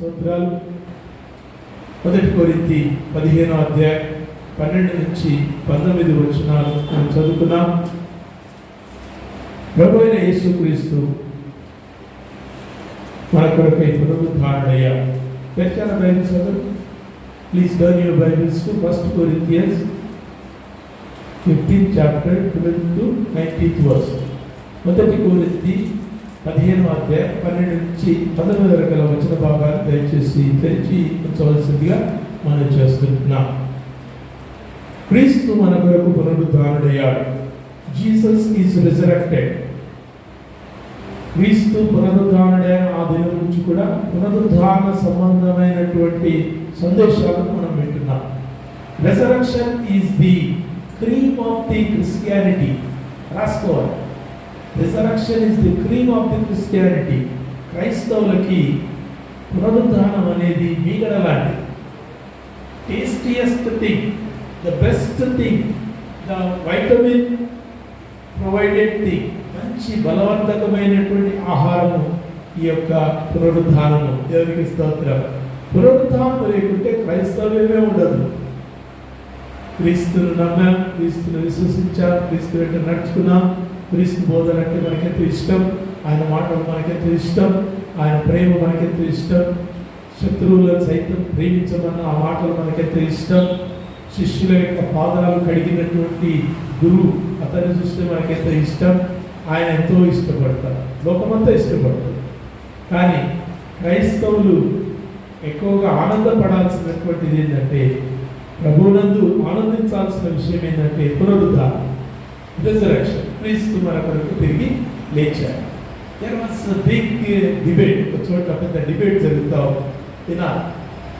స్తోత్రాలు. 1 కొరింథీ 15వ అధ్యాయం 12 నుంచి 19 వచనాలు మనం చదువుకున్నాం. ప్రభువైన యేసుక్రీస్తు మన కొరకై పునరుద్ధారుడయ్యాడు. తెరచిన బైబిల్ చదువు. Please turn your Bibles to 1 Corinthians 15 chapter 12 to 19th verse. 1 కొరింథీ 15వ అధ్యాయం 12 నుంచి 19 వరకు వచ్చిన భాగాలు దయచేసి తెరిచి ఉంచవలసిందిగా మనం చేస్తున్నాం. క్రీస్తు మన కొరకు పునరుద్ధారుడయ్యాడు. Jesus is resurrected. క్రీస్తు పునరుద్ధారుడైన ఆ దినం నుంచి కూడా పునరుద్ధారణ సంబంధమైనటువంటి సందేశాలను మనం వింటున్నాం. Resurrection is the cream of the Christianity. రాసుకోవాలి. Resurrection is the cream of the Christianity. క్రైస్తవులకి పునరుద్ధానం అనేది మీగడ లాంటిది. Tastiest thing, the best thing, the vitamin provided thing. మంచి బలవర్ధకమైనటువంటి ఆహారము ఈ యొక్క పునరుద్ధానము. దేవునికి స్తోత్రం. పునరుద్ధానం లేకుంటే క్రైస్తవ్యమే ఉండదు. క్రీస్తును నమ్మాం, క్రీస్తును విశ్వసించాం, క్రీస్తు వెంట నడుచుకున్నాం. క్రీస్తు బోధన అంటే మనకెంతో ఇష్టం, ఆయన మాటలు మనకెంతో ఇష్టం, ఆయన ప్రేమ మనకెంతో ఇష్టం. శత్రువులను సైతం ప్రేమించమన్న ఆ మాటలు మనకెంతో ఇష్టం. శిష్యుల యొక్క పాదాలు కడిగినటువంటి గురువు, అతన్ని చూస్తే మనకెంతో ఇష్టం. ఆయన ఎంతో ఇష్టపడతారు, లోకమంతా ఇష్టపడతారు. కానీ క్రైస్తవులు ఎక్కువగా ఆనందపడాల్సినటువంటిది ఏంటంటే, ప్రభువునందు ఆనందించాల్సిన విషయం ఏంటంటే పునరుద్ధానం, రిజరెక్షన్. క్రీస్తు మన కొరకు తిరిగి లేచారు. There was a big debate. ఒక చోట పెద్ద డిబేట్ జరుగుతూ వినాలి.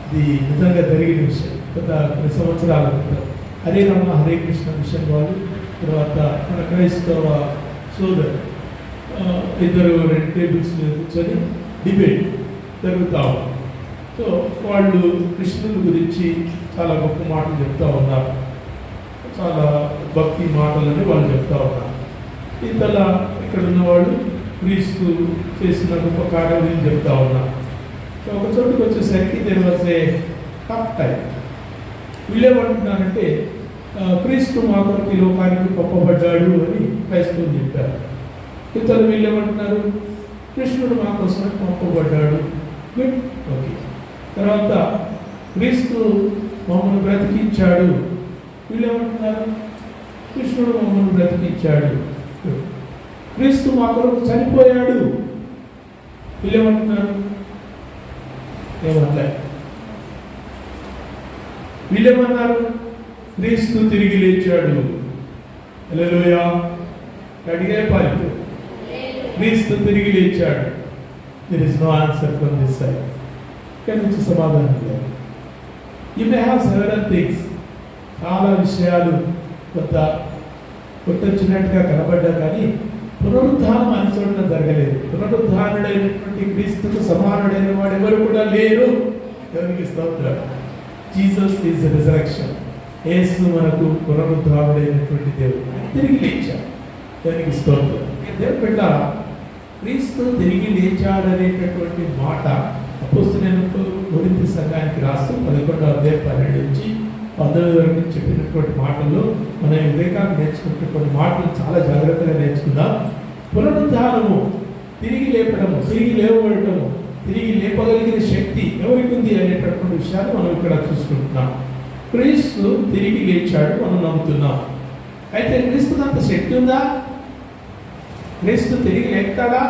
ఇది నిజంగా జరిగిన విషయం. కొన్ని సంవత్సరాల క్రితం హరే రామ హరే కృష్ణ మిషన్ వాళ్ళు, తర్వాత మన క్రైస్తవ సోదరు ఇద్దరు 2 టేబుల్స్ మీద కూర్చొని డిబేట్ జరుగుతూ ఉంది. సో వాళ్ళు కృష్ణుని గురించి చాలా గొప్ప మాటలు చెప్తూ ఉన్నారు. చాలా భక్తి మాటలని వాళ్ళు చెప్తూ ఉన్నారు. ఇంతల ఇక్కడ ఉన్నవాళ్ళు క్రీస్తు చేసిన గొప్ప కార్యాలను చెప్తా ఉన్నారు. సో ఒక చోటుకు వచ్చేసరికి there was a tough time. వీళ్ళేమంటున్నారంటే, క్రీస్తు మా కొరకు ఈ లోకానికి పంపబడ్డాడు అని క్రైస్తవులు చెప్పారు. ఇతరులు వీళ్ళేమంటున్నారు, కృష్ణుడు మా కోసం పంపబడ్డాడు. Good, okay. తర్వాత క్రీస్తు మమ్మల్ని బ్రతికించాడు. వీళ్ళేమంటున్నారు, కృష్ణుడు మమ్మల్ని బ్రతికించాడు. క్రీస్తు మా కొరకు చనిపోయాడు. వీళ్ళేమంటున్నారు, ఏమన్నా. వీళ్ళేమన్నారు, క్రీస్తు తిరిగి లేచాడు. హల్లెలూయా. అడిగే పాలి క్రీస్తు తిరిగి లేచాడు. There is no answer from this side. ఇక్కడ నుంచి సమాధానం లేదు. You may have several things. చాలా విషయాలు కొంత కొట్టొచ్చినట్టుగా కనబడ్డా కానీ పునరుద్ధానం అని చూడడం జరగలేదు. పునరుద్ధానుడైనటువంటి క్రీస్తుకు సమానుడైన వాడు ఎవరు కూడా లేరు. దేవునికి స్తోత్రం. Jesus is resurrection. యేసు మనకు పునరుద్ధానుడైనటువంటి దేవుడు. ఆయన తిరిగి లేచాడు. దేవునికి స్తోత్రం. దేవుని బిడ్డ, క్రీస్తు తిరిగి లేచాడనేటటువంటి మాట అపోస్తలులైన కొరింథీ సంఘానికి రాస్తూ 11వ అధ్యాయం 12 నుంచి 19 వరకు చెప్పినటువంటి మాటల్లో మనం వివేకాన్ని నేర్చుకుంటే కొన్ని మాటలు చాలా జాగ్రత్తగా నేర్చుకుందాం. పునరుద్ధానము, తిరిగి లేపడము, తిరిగి లేవబడటము, తిరిగి లేపగలిగిన శక్తి ఎవరికి ఉంది అనేటటువంటి విషయాన్ని మనం ఇక్కడ చూసుకుంటున్నాం. క్రీస్తు తిరిగి లేచాడు మనం నమ్ముతున్నాం. అయితే క్రీస్తుకు అంత శక్తి ఉందా? క్రీస్తు తిరిగి లేపుతాడా?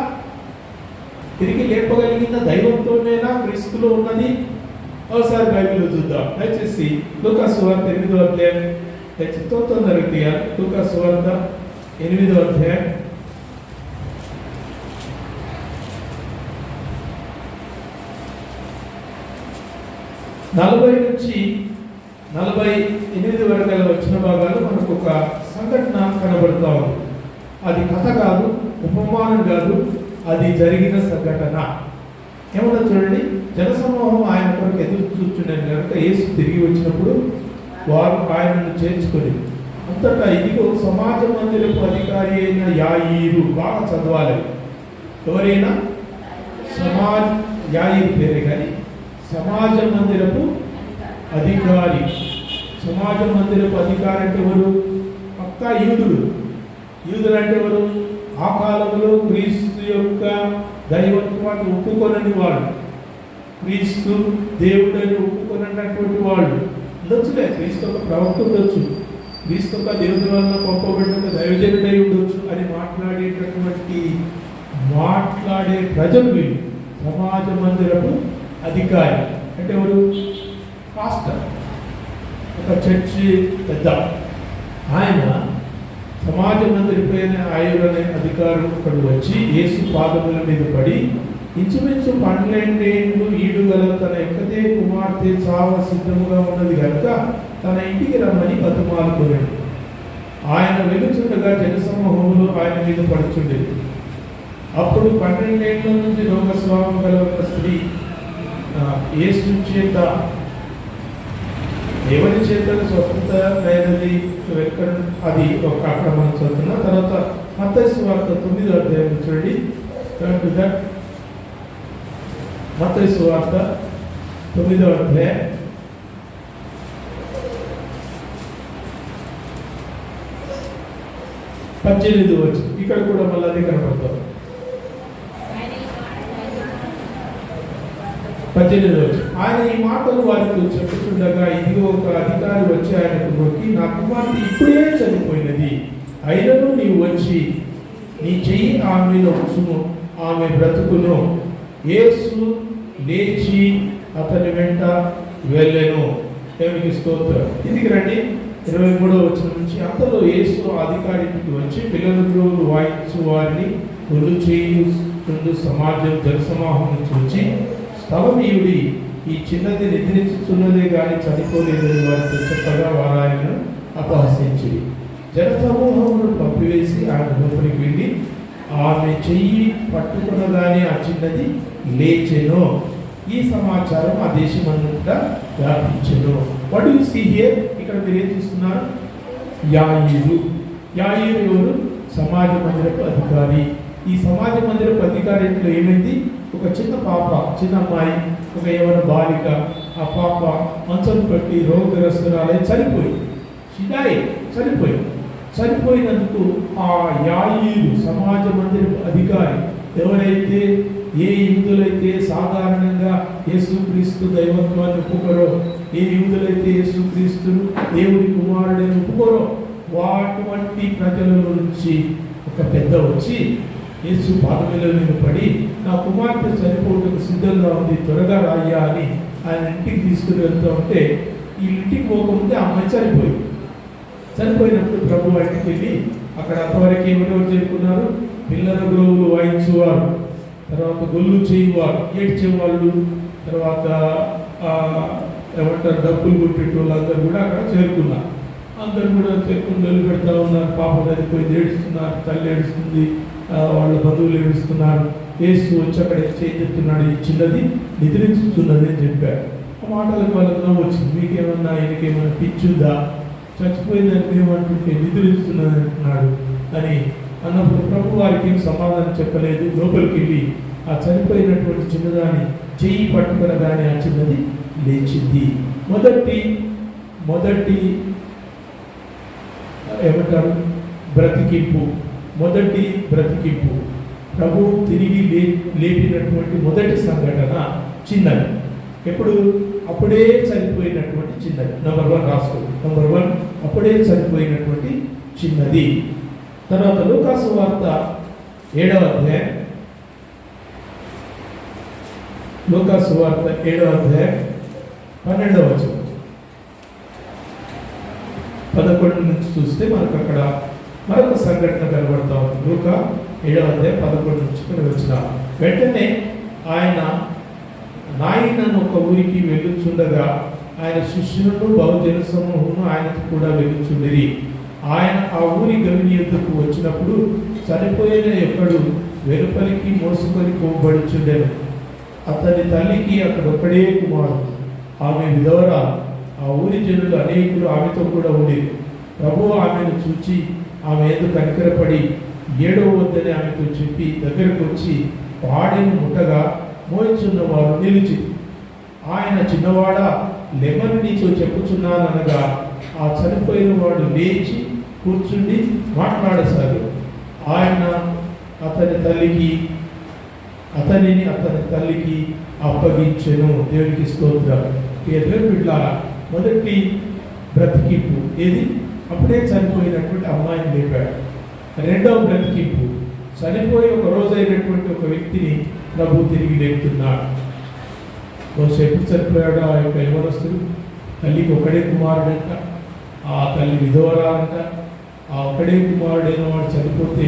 తిరిగి లేపగలిగిన దైవంతోనేనా క్రీస్తులో ఉన్నది? ఒకసారి బైబిల్లో చూద్దాం. దయచేసి లూకా సువార్త 8వ అధ్యాయం, దయచేసి తొందరగా తీయాలి. లూకా సువార్త 8వ అధ్యాయం 40 నుంచి 48 వరకు వచ్చిన భాగాలు మనకు ఒక సంఘటన కనబడుతూ ఉంది. అది కథ కాదు, ఉపమానం కాదు, అది జరిగిన సంఘటన. ఏమన్నా చూడండి, జనసమూహం ఆయన కొరకు ఎదురు చూస్తున్నాను కనుక యేసు తిరిగి వచ్చినప్పుడు వారు ఆయనను చేర్చుకొని అంతటా ఇదిగో సమాజ మందిరపు అధికారి అయిన యాయీరు. బాగా చదవాలి. ఎవరైనా యాయీరు పేరే కానీ సమాజ మందిరపు అధికారి. సమాజ మందిరపు అధికారి అంటే ఎవరు? పక్కా యూదుడు. యూదులు అంటే ఎవరు? ఆ కాలంలో క్రీస్తు యొక్క దైవత్వాన్ని ఒప్పుకొనని వాళ్ళు, క్రీస్తు దేవుడని ఒప్పుకొనటువంటి వాళ్ళు ఉండొచ్చులే. క్రీస్తు ఒక ప్రవక్త ఉండొచ్చు, క్రీస్తు ఒక దేవుడి వల్ల పంపబడిన దైవజనుడై ఉండొచ్చు అని మాట్లాడే ప్రజలు వీళ్ళు. సమాజ మందిరపు అధికారి అంటే ఎవరు? పాస్టర్, ఒక చర్చి పెద్ద. ఆయన సమాజ మందిరపైన ఆయురనే అధికారులు ఒకడు వచ్చి యేసు పాదముల మీద పడి, ఇంచుమించు 12 ఏళ్ళు ఈడుగల తన ఎక్కదే కుమార్తె చావ సిద్ధముగా ఉన్నది కనుక తన ఇంటికి రమ్మని బతిమాలుకున్నాడు. ఆయన వెలుచుండగా జనసమూహంలో ఆయన మీద పడుచుండేది. అప్పుడు 12 ఏళ్ళ నుంచి రోగస్వామి గల ఒక స్త్రీ యేసు చేత ఎవరి చేత స్వస్థత అయినది అది ఒక అక్కడ మనం చదువుతున్నా. తర్వాత మత్తయి సువార్త 9వ అధ్యాయం చూడండి. మత్తయి సువార్త 9వ అధ్యాయం 18వ వచనం. ఇక్కడ కూడా మళ్ళీ అదే కనపడతాం. 18వ వచనం. ఆయన ఈ మాటలు వారికి చెప్పుచుండగా ఇదిగో ఒక అధికారి వచ్చి ఆయనకు మొక్కి, నా కుమార్తె ఇప్పుడే చనిపోయినది, అయినను నీవు వచ్చి నీ చెయ్యి ఆమె మీద ఉంచుము, ఆమె బ్రతుకును. యేసు లేచి అతని వెంట వెళ్ళెను. దేవునికి స్తోత్రం. ఇంటికి రండి. 23వ వచనం నుంచి. అంతలో యేసు అధికారికి వచ్చి పిల్లలు వాయించు వారిని ఒళ్ళు చేయుచుండు సమాజం జనసమాహం చూచి, స్థలమీయుడి ఈ చిన్నది నిద్రించుతున్నదే కానీ చనిపోలేదని వారితో చెప్పగా వారు ఆయనను అపహసించి జనసమూహమును పంపివేసి ఆయన లోపలికి వెళ్ళి ఆమె చెయ్యి పట్టుకున్నదాని ఆ చిన్నది లేచెను. ఈ సమాచారం ఆ దేశమంతా వ్యాపించెను. What you see here? ఇక్కడ మీరు ఏం చూస్తున్నారు? యాయీరు. యాయీరు ఎవరు? సమాజ మందిరపు అధికారి. ఈ సమాజ మందిరపు అధికారి ఇంట్లో ఏమైంది? ఒక చిన్న పాప, చిన్న అమ్మాయి, ఒక యవన బాలిక. ఆ పాప మంచం పట్టి రోగగ్రస్తురాలై చనిపోయినందుకు ఆ యాయీరు సమాజ మందిరపు అధికారి, ఎవరైతే ఏ యూదులైతే సాధారణంగా యేసుక్రీస్తు దైవత్వాన్ని ఒప్పుకోరో, ఏ యూదులైతే యేసుక్రీస్తును దేవుడి కుమారుడని ఒప్పుకోరో, వాటి ప్రజల నుంచి ఒక పెద్ద వచ్చి యేసు పాదముల మీద పడి, నా కుమార్తె చనిపోవడానికి సిద్ధంగా ఉంది, త్వరగా రాయ్యా అని ఆయన ఇంటికి తీసుకుని వెళ్తూ ఉంటే, ఈ ఇంటికి పోకముందే ఆ అమ్మాయి చనిపోయినప్పుడు ప్రభు ఇంటికి వెళ్ళి అక్కడ అంతవరకు ఎవరెవరు చేరుకున్నారు? పిల్లల గ్రోవులు వాయించేవారు, తర్వాత గొల్లు చేయవారు, ఏడ్చేవాళ్ళు, తర్వాత ఏమంటారు డబ్బులు కొట్టేటోళ్ళు అందరూ కూడా అక్కడ చేరుకున్నారు. అందరూ కూడా చేరుకుని నిలబెడతా ఉన్నారు. పాప చనిపోయి ఏడుస్తున్నారు, తల్లి ఏడుస్తుంది, వాళ్ళ బంధువులు ఏడుస్తున్నారు. యేసు వచ్చి అక్కడ చెప్తున్నాడు, ఈ చిన్నది నిద్రించుతున్నది అని చెప్పారు. ఆ మాటలకు వాళ్ళకి నవ్వు వచ్చింది. మీకేమన్నా ఆయనకేమన్నా పిచ్చుందా? చచ్చిపోయిందని ఏమంటుంటే నిద్రిస్తున్నది అంటున్నాడు అని అన్నప్పుడు ప్రభు వారికి ఏం సమాధానం చెప్పలేదు. లోపలికి వెళ్ళి ఆ చనిపోయినటువంటి చిన్నదాన్ని చెయ్యి పట్టుకునగానే ఆ చిన్నది లేచింది. మొదటి ఏమంటారు? మొదటి బ్రతికింపు. ప్రభు తిరిగి లేపినటువంటి మొదటి సంఘటన చిన్నది. ఎప్పుడు? అప్పుడే చనిపోయినటువంటి చిన్నది. నంబర్ 1 రాసుకోండి. నంబర్ 1 అప్పుడే చనిపోయినటువంటి చిన్నది. తర్వాత లూకాసు వార్త 7వ అధ్యాయం, లూకాసు వార్త 7వ అధ్యాయం 12వ వచనం. 11 నుంచి చూస్తే మనకు అక్కడ మరొక సంఘటన కనబడతా ఉంది. లూకా 7వ అధ్యాయం 11 నుంచి వచ్చిన వెంటనే ఆయన నాయనను ఒక ఊరికి వెళ్ళుచుండగా ఆయన శిష్యులను బహుజన సమూహమును ఆయనకు కూడా వెళ్ళుచుండిరి. ఆయన ఆ ఊరి గవిని యొద్దకు వచ్చినప్పుడు చనిపోయిన ఒకడు వెలుపలికి మోసుకొని పోబడుచుండెను. అతని తల్లికి అక్కడొక్కడే కుమారుడు, ఆమె విధవరాలు. ఆ ఊరి జనులు అనేకులు ఆమెతో కూడా ఉండేది. ప్రభువు ఆమెను చూచి ఆమె ఏదో కనికరపడి ఏడవ వద్దని ఆమెతో చెప్పి దగ్గరకు వచ్చి పాడెను ముట్టగా మోయించున్న వారు నిలిచి ఆయన చిన్నవాడ లెమ్మని నీతో చెప్పుచున్నాననగా ఆ చనిపోయిన వాడు లేచి కూర్చుండి మాట్లాడసాడు. ఆయన అతని తల్లికి అప్పగించెను. దేవునికి స్తోత్రం. బిడ్డ మొదటి బ్రతికింపు ఏది? అప్పుడే చనిపోయినటువంటి అమ్మాయిని లేపాడు. రెండవ బ్రతికింపు, చనిపోయి ఒక రోజు అయినటువంటి ఒక వ్యక్తిని ప్రభు తిరిగి లేపుతున్నాడు. బహుశా ఎప్పుడు చనిపోయాడు ఆ యొక్క యవనస్తుడు? తల్లికి ఒకడే కుమారుడంట, ఆ తల్లి విధవరాలంట. ఆ ఒకడే కుమారుడైన వాడు చనిపోతే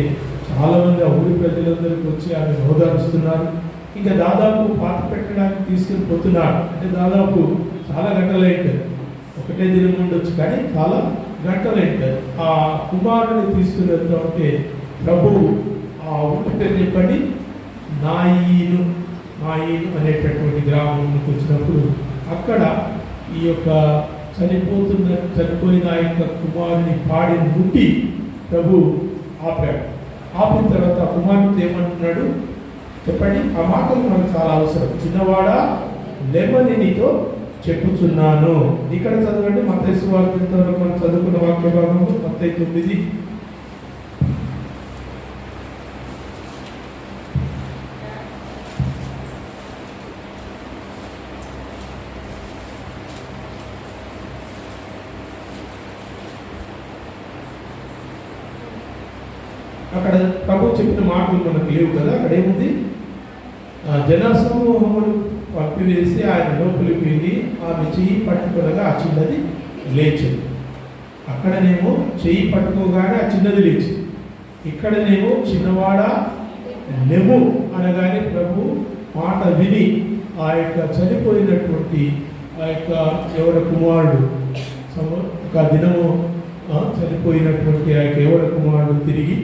చాలామంది ఆ ఊరి ప్రజలందరికీ వచ్చి ఆమె ఓదారుస్తున్నారు. ఇంకా దాదాపు పాత పెట్టడానికి తీసుకుని పోతున్నారు. అంటే దాదాపు చాలా గంటలైంటారు, ఒకటే దినం ఉండొచ్చు కానీ చాలా గంటలైంటారు. ఆ కుమారుడిని తీసుకుని వెళ్తా ఉంటే ప్రభు ఆ ఊరి పేరు చెప్పండి, నాయీను అనేటటువంటి గ్రామంలోకి వచ్చినప్పుడు అక్కడ ఈ యొక్క చనిపోయిన ఆ యొక్క కుమారుని పాడిని ముట్టి ప్రభు ఆపాడు. ఆపిన తర్వాత ఆ కుమారుడితో ఏమంటున్నాడు చెప్పండి. ఆ మాటలు మనకు చాలా అవసరం. చిన్నవాడా లెమ్మని నీతో చెప్పుచున్నాను. ఇక్కడ చదవండి, మత్తయి సువార్త ఇంతవరకు మనం చదువుకున్న వాక్య భాగము మత్తయి 9. అక్కడ ప్రభు చెప్పిన మాటలు మనకు లేవు కదా. అక్కడ ఏముంది? జనసమూహమును పంపివేసి ఆయన లోపలికి వెళ్ళి ఆమె చెయ్యి పట్టుకోగా ఆ చిన్నది లేచింది. అక్కడనేమో చెయ్యి పట్టుకోగానే ఆ చిన్నది లేచింది. ఇక్కడనేమో చిన్నవాడా లెము అనగానే ప్రభు మాట విని ఆ యొక్క చనిపోయినటువంటి ఆ యొక్క ఎవరి కుమారుడు ఒక దినము చనిపోయినటువంటి ఆ యొక్క ఎవరి కుమారుడు తిరిగి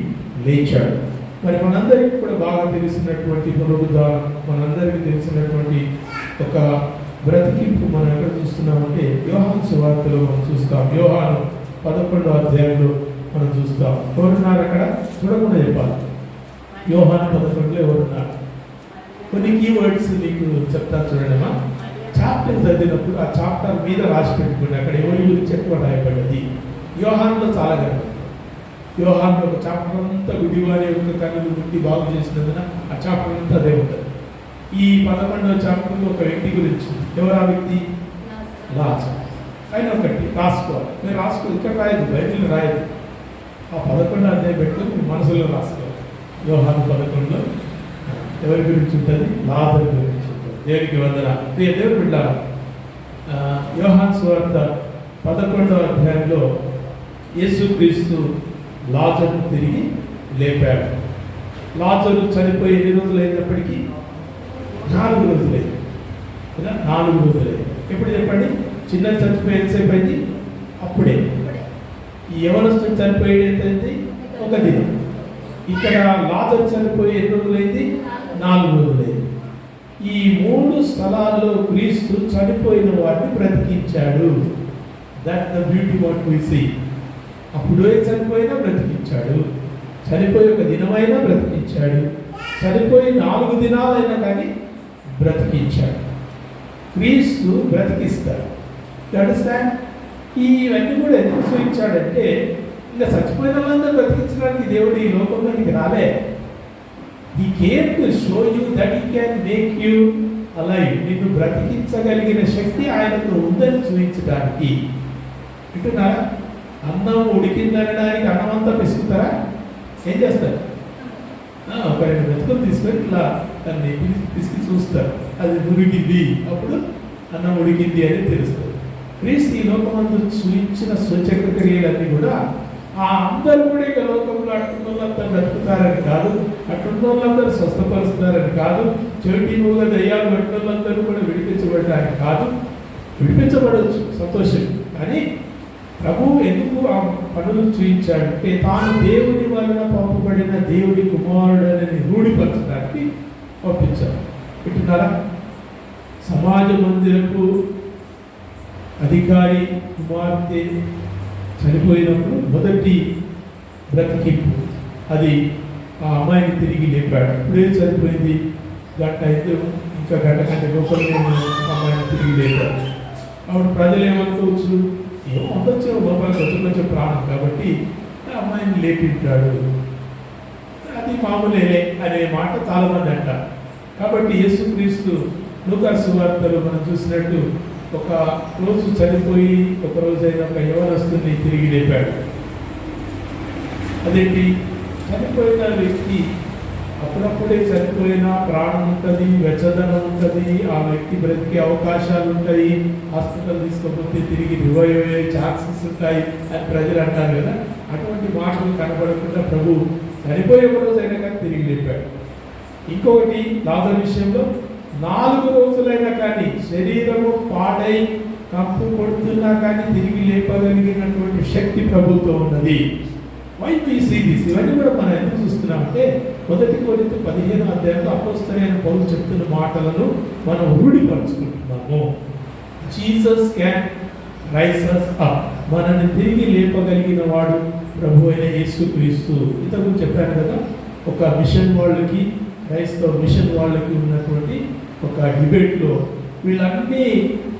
లేచాడు. మరి మనందరికీ కూడా బాగా తెలిసినటువంటి పునరుద్ధానం, మనందరికీ తెలిసినటువంటి ఒక బ్రతికింపు మనం ఎక్కడ చూస్తున్నామంటే యోహాను సువార్తలో మనం చూస్తాం. యోహాను 11వ అధ్యాయంలో మనం చూస్తాం. ఎవరున్నారు అక్కడ? చూడకుండా చెప్పాలి. యోహాను 11లో ఎవరున్నారు? కొన్ని కీవర్డ్స్ మీకు చెప్తాను చూడండిమా. చాప్టర్ చదివినప్పుడు ఆ చాప్టర్ మీద రాసి పెట్టుకుని అక్కడ ఎవరి గురించి ఎక్కువ రాయబడ్డది. యోహానులో చాలా గర్వం. యోహానులో ఒక చాప్టర్ అంతా గుడివారి యొక్క కన్నులు ముట్టి బాగు చేసినందున ఆ చాప్టర్ అంతా అదే ఉంటుంది. ఈ 11వ చాప్టర్లో ఒక వ్యక్తి గురించి. ఎవరు ఆ వ్యక్తి? లాజరు. ఆయన ఒకటి రాసుకోవాలి. మీరు రాసుకోవాలి, ఇక్కడ రాయదు, బైబిల్ రాయదు. ఆ 11వ అధ్యాయం పెట్టుకొని మీ మనసులో రాసుకోవాలి. యోహాను 11లో ఎవరి గురించి ఉంటుంది? లాజరు గురించి ఉంటుంది. దేవునికి వందనాలు. దేవుడు బిడ్డలారా, యోహాను సువార్త 11వ అధ్యాయంలో యేసుక్రీస్తు లాజరును తిరిగి లేపాడు. లాజరు చనిపోయి ఎన్ని రోజులు అయినప్పటికీ 4 రోజులైంది కదా. 4 రోజులైంది. ఎప్పుడు చెప్పండి? చిన్న చనిపోయి ఎంతసేపు అయింది? అప్పుడే. ఈ యవనస్తుడు చనిపోయి ఎంతైంది? ఒక దినం. ఇక్కడ లాజరు చనిపోయి ఎన్ని రోజులైంది? 4 రోజులైంది. ఈ 3 స్థలాల్లో క్రీస్తు చనిపోయిన వాడిని బ్రతికించాడు. That the beauty what we see. అప్పుడే చనిపోయినా బ్రతికించాడు, చనిపోయి ఒక దినమైనా బ్రతికించాడు, చనిపోయి 4 దినాలైనా కానీ బ్రతికించాడు. క్రీస్తు బ్రతికిస్తాడు. అండర్స్టాండ్? ఇవన్నీ కూడా ఎందుకు చూపించాడంటే ఇంకా చచ్చిపోయిన వాళ్ళందరూ బ్రతికించడానికి దేవుడు ఈ లోకంలోనికి రాలే. He came to show you that he can make you alive. నిన్ను బ్రతికించగలిగిన శక్తి ఆయనకు ఉందని చూపించడానికి. వింటున్నారా? అన్నం ఉడికిందనడానికి అన్నం అంతా పిసుకుతారా? ఏం చేస్తారు? ఒక 2 మెతుకులు తీసుకొని ఇట్లా దాన్ని పిసికి చూస్తారు, అది ఉడికింది, అప్పుడు అన్నం ఉడికింది అని తెలుస్తుంది. క్రీస్తు ఈ లోకమందు చూపించిన సూచక క్రియలన్నీ కూడా ఆ అందరూ కూడా ఇక లోకంలో అట్టున్నోళ్ళంతా బ్రతుకుతారని కాదు, అట్టున్నోళ్ళందరూ స్వస్థపరుస్తారని కాదు, చెవిటి నువ్వుగా దయ్యాలు పట్టినోళ్ళందరూ కూడా విడిపించబడటానికి కాదు. విడిపించబడవచ్చు, సంతోషం. కానీ ప్రభువు ఎందుకు ఆ పనులు చూపించాడంటే తాను దేవుని వలన పంపబడిన దేవుడి కుమారుడని రూఢిపరచడానికి పంపించాడు. వింటున్నారా? సమాజ మందిరపు అధికారి కుమార్తె చనిపోయినప్పుడు మొదటి బ్రతికింపు అది ఆ అమ్మాయిని తిరిగి లేపాడు. ఇప్పుడే చనిపోయింది, గంట అయితే ఇంకా గంట కంటే లోపల నేను అమ్మాయిని తిరిగి లేపాను. అప్పుడు ప్రజలు ఏమనుకోవచ్చు, ఏమో ఉండొచ్చు లోపలికి కొంచెం ప్రాణం కాబట్టి అమ్మాయిని లేపింటాడు, అది మామూలేలే అనే మాట చాలామంది అంటారు. కాబట్టి యేసుక్రీస్తు లూకా సువార్తలో మనం చూసినట్టు ఒక రోజు చనిపోయి ఒక రోజైనా ఒక యవనస్తుని తిరిగి లేపాడు. అదేంటి, చనిపోయిన వ్యక్తి అప్పుడప్పుడే చనిపోయినా ప్రాణం ఉంటుంది, వెచ్చదనం ఉంటుంది, ఆ వ్యక్తి బ్రతికే అవకాశాలు ఉంటాయి, హాస్పిటల్ తీసుకపోతే తిరిగి రివైవ్ అయ్యే ఛాన్సెస్ ఉంటాయి అని ప్రజలు అంటారు కదా. అటువంటి మాటలు కనబడకుండా ప్రభు చనిపోయే ఒక రోజైనా కానీ తిరిగి లేపాడు. ఇంకొకటి లాజరు విషయంలో 4 రోజులైనా కానీ శరీరము పాడై కంపు కొడుతున్నా కానీ తిరిగి లేపగలిగినటువంటి శక్తి ప్రభుత్వం ఉన్నది. Why we see this? ఇవన్నీ కూడా మనం ఎందుకు చూస్తున్నామంటే 1 కొరింథీ 15వ అధ్యాయంలో అపోస్తలుడైన పౌలు చెప్తున్న మాటలను మనం రూఢిపరుచుకుంటున్నాము. Jesus can rise us up. మనల్ని తిరిగి లేపగలిగిన వాడు ప్రభు అయిన యేసుక్రీస్తు. ఇంతకు చెప్పాను కదా, ఒక మిషన్ వాళ్ళకి క్రైస్తవ మిషన్ వాళ్ళకి ఉన్నటువంటి ఒక డిబేట్లో వీళ్ళన్నీ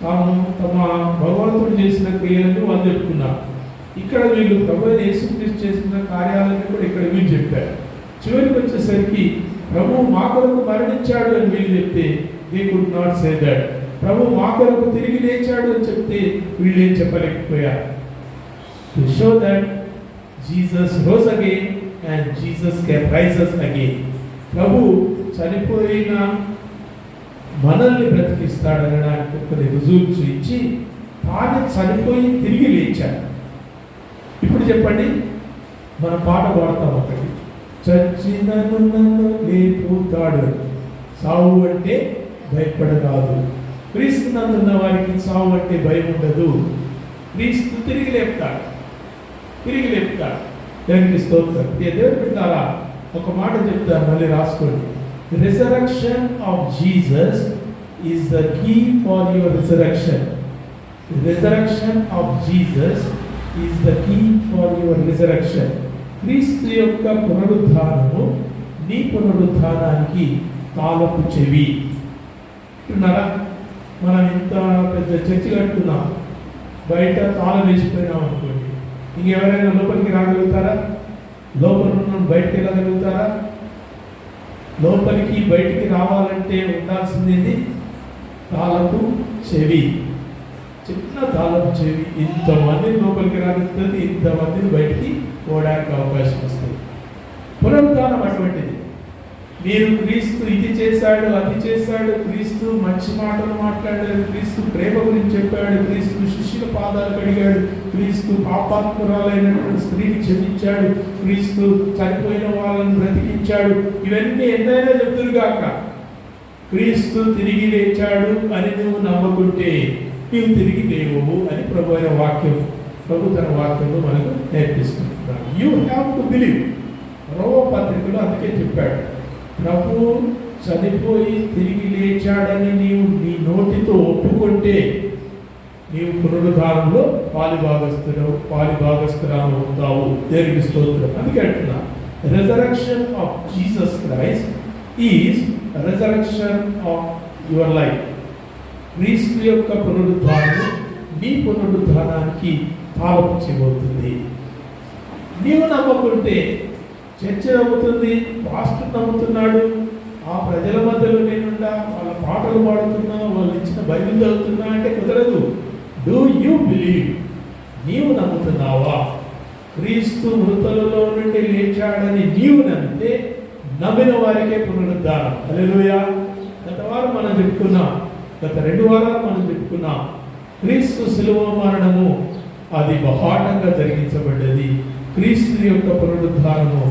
తమ భగవంతుడు చేసిన క్రియలను వాళ్ళు చెప్పుకున్నారు. ఇక్కడ వీళ్ళు ప్రభు అయిన యేసుక్రీస్తు చేసిన కార్యాలను కూడా ఇక్కడ వీళ్ళు చెప్పారు. చివరికి వచ్చేసరికి ప్రభు మా కొరకు మరణించాడు అని వీళ్ళు చెప్తే they could not say that. ప్రభు మా కొరకు తిరిగి లేచాడు అని చెప్తే వీళ్ళు ఏం చెప్పలేకపోయారు. To show that Jesus rose again and Jesus can rise us again. ప్రభు చనిపోయిన మనల్ని బ్రతికిస్తాడనడానికి కొన్ని రుజువులు చూపించి తాను చనిపోయి తిరిగి లేచాడు. ఇప్పుడు చెప్పండి, మన పాట పాడతాం ఒకటి, చచ్చినను నన్ను లేపుతాడు, సావు అంటే భయపడరాదు. క్రీస్తు నందున్న వారికి సావు అంటే భయం ఉండదు. క్రీస్తు తిరిగి లేపుతాడు, తిరిగి లేపుతాడు. దేవునికి స్తోత్రం. దేవుని బిడ్డలారా, ఒక మాట చెప్తాను, మళ్ళీ రాసుకోండి. Resurrection of Jesus is the key for your resurrection. Resurrection of Jesus is the key for your resurrection. క్రీస్తు యొక్క పునరుద్ధానము నీ పునరుద్ధానానికి తాళపు చెవి. అంటున్నారా? మనం ఇంత పెద్ద చర్చి కట్టుకున్నాం, బయట తాళం వేసిపోయినాం అనుకోండి, ఇంకెవరైనా లోపలికి రాగలుగుతారా? లోపల ఉన్న బయటకు వెళ్ళగలుగుతారా? లోపలికి బయటికి రావాలంటే ఉండాల్సింది తాళపు చెవి, చిన్న తాళపు చెవి. ఇంతమందిని లోపలికి రాగలుగుతుంది, ఇంతమందిని బయటికి పోవడానికి అవకాశం వస్తుంది. పునరుద్ధానం అటువంటిది. మీరు క్రీస్తు ఇది చేశాడు, అది చేశాడు, క్రీస్తు మంచి మాటలు మాట్లాడాడు, క్రీస్తు ప్రేమ గురించి చెప్పాడు, క్రీస్తు శిష్యుల పాదాలు కడిగాడు, క్రీస్తు పాపాత్మురాలైనటువంటి స్త్రీని క్షమించాడు, క్రీస్తు చనిపోయిన వాళ్ళని బ్రతికించాడు, ఇవన్నీ ఎన్నైనా చెప్తురుగాక క్రీస్తు తిరిగి లేచాడు అని నువ్వు నమ్ముకుంటే నీవు తిరిగి లేవు అని ప్రభు అయిన వాక్యం, ప్రభు తన వాక్యంలో మనకు నేర్పిస్తున్నాడు. You have to believe. రోమ పత్రికలో అందుకే చెప్పాడు, ప్రభు చనిపోయి తిరిగి లేచాడని నీవు నీ నోటితో ఒప్పుకుంటే నీవు పునరుద్ధానంలో పాలిభాగస్తురాలు అవుతావు. దేవునికి స్తోత్రం. అందుకే అంటున్నా, resurrection of Jesus Christ is resurrection of your life. క్రీస్తు యొక్క పునరుద్ధానం నీ పునరుద్ధానానికి తాళపు చేయబోతుంది. నీవు నమ్మకుంటే చర్చ నమ్ముతుంది, పాస్టర్ నమ్ముతున్నాడు, ఆ ప్రజల మధ్యలో నేనుండా వాళ్ళ పాటలు పాడుతున్నా, వాళ్ళు ఇచ్చిన బైబిల్ చదువుతున్నా అంటే కుదరదు. Do you believe? నీవు నమ్ముతున్నావా? క్రీస్తు మృతులలో నుండి లేచాడని నీవు నమ్మితే నమ్మిన వారికే పునరుద్ధానం. హల్లెలూయా. గత వారం మనం చెప్పుకున్నాం, గత 2 వారాలు మనం చెప్పుకున్నాం, క్రీస్తు శిలువ మరణము అది బహాటంగా జరిగించబడ్డది. క్రీస్తు యొక్క పునరుద్ధానము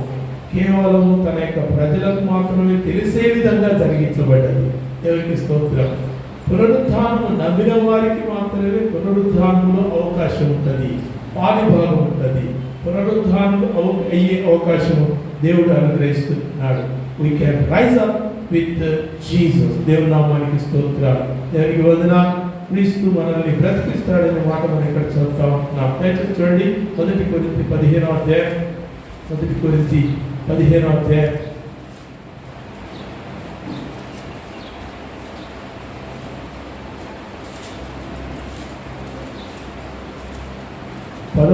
కేవలము తన యొక్క ప్రజలకు మాత్రమే తెలిసే విధంగా జరిగించబడ్డది. దేవునికి స్తోత్రం. పునరుద్ధానము నమ్మిన వారికి మాత్రమే పునరుద్ధానంలో అవకాశం ఉంటుంది, పాలిభాగం ఉంటుంది. పునరుద్ధానం అయ్యే అవకాశము దేవుడు అనుగ్రహిస్తున్నాడు. We can rise up with Jesus. దేవుని నామానికి స్తోత్రాలు. దేవునికి వందనాలు. క్రీస్తు మనల్ని బ్రతికిస్తాడనే మాట మనం ఇక్కడ చదువుతా ఉంటున్నాం. దయచేసి చూడండి, 1 కొరింథీ 15వ అధ్యాయం. 1 కొరింథీ 15వ అధ్యాయం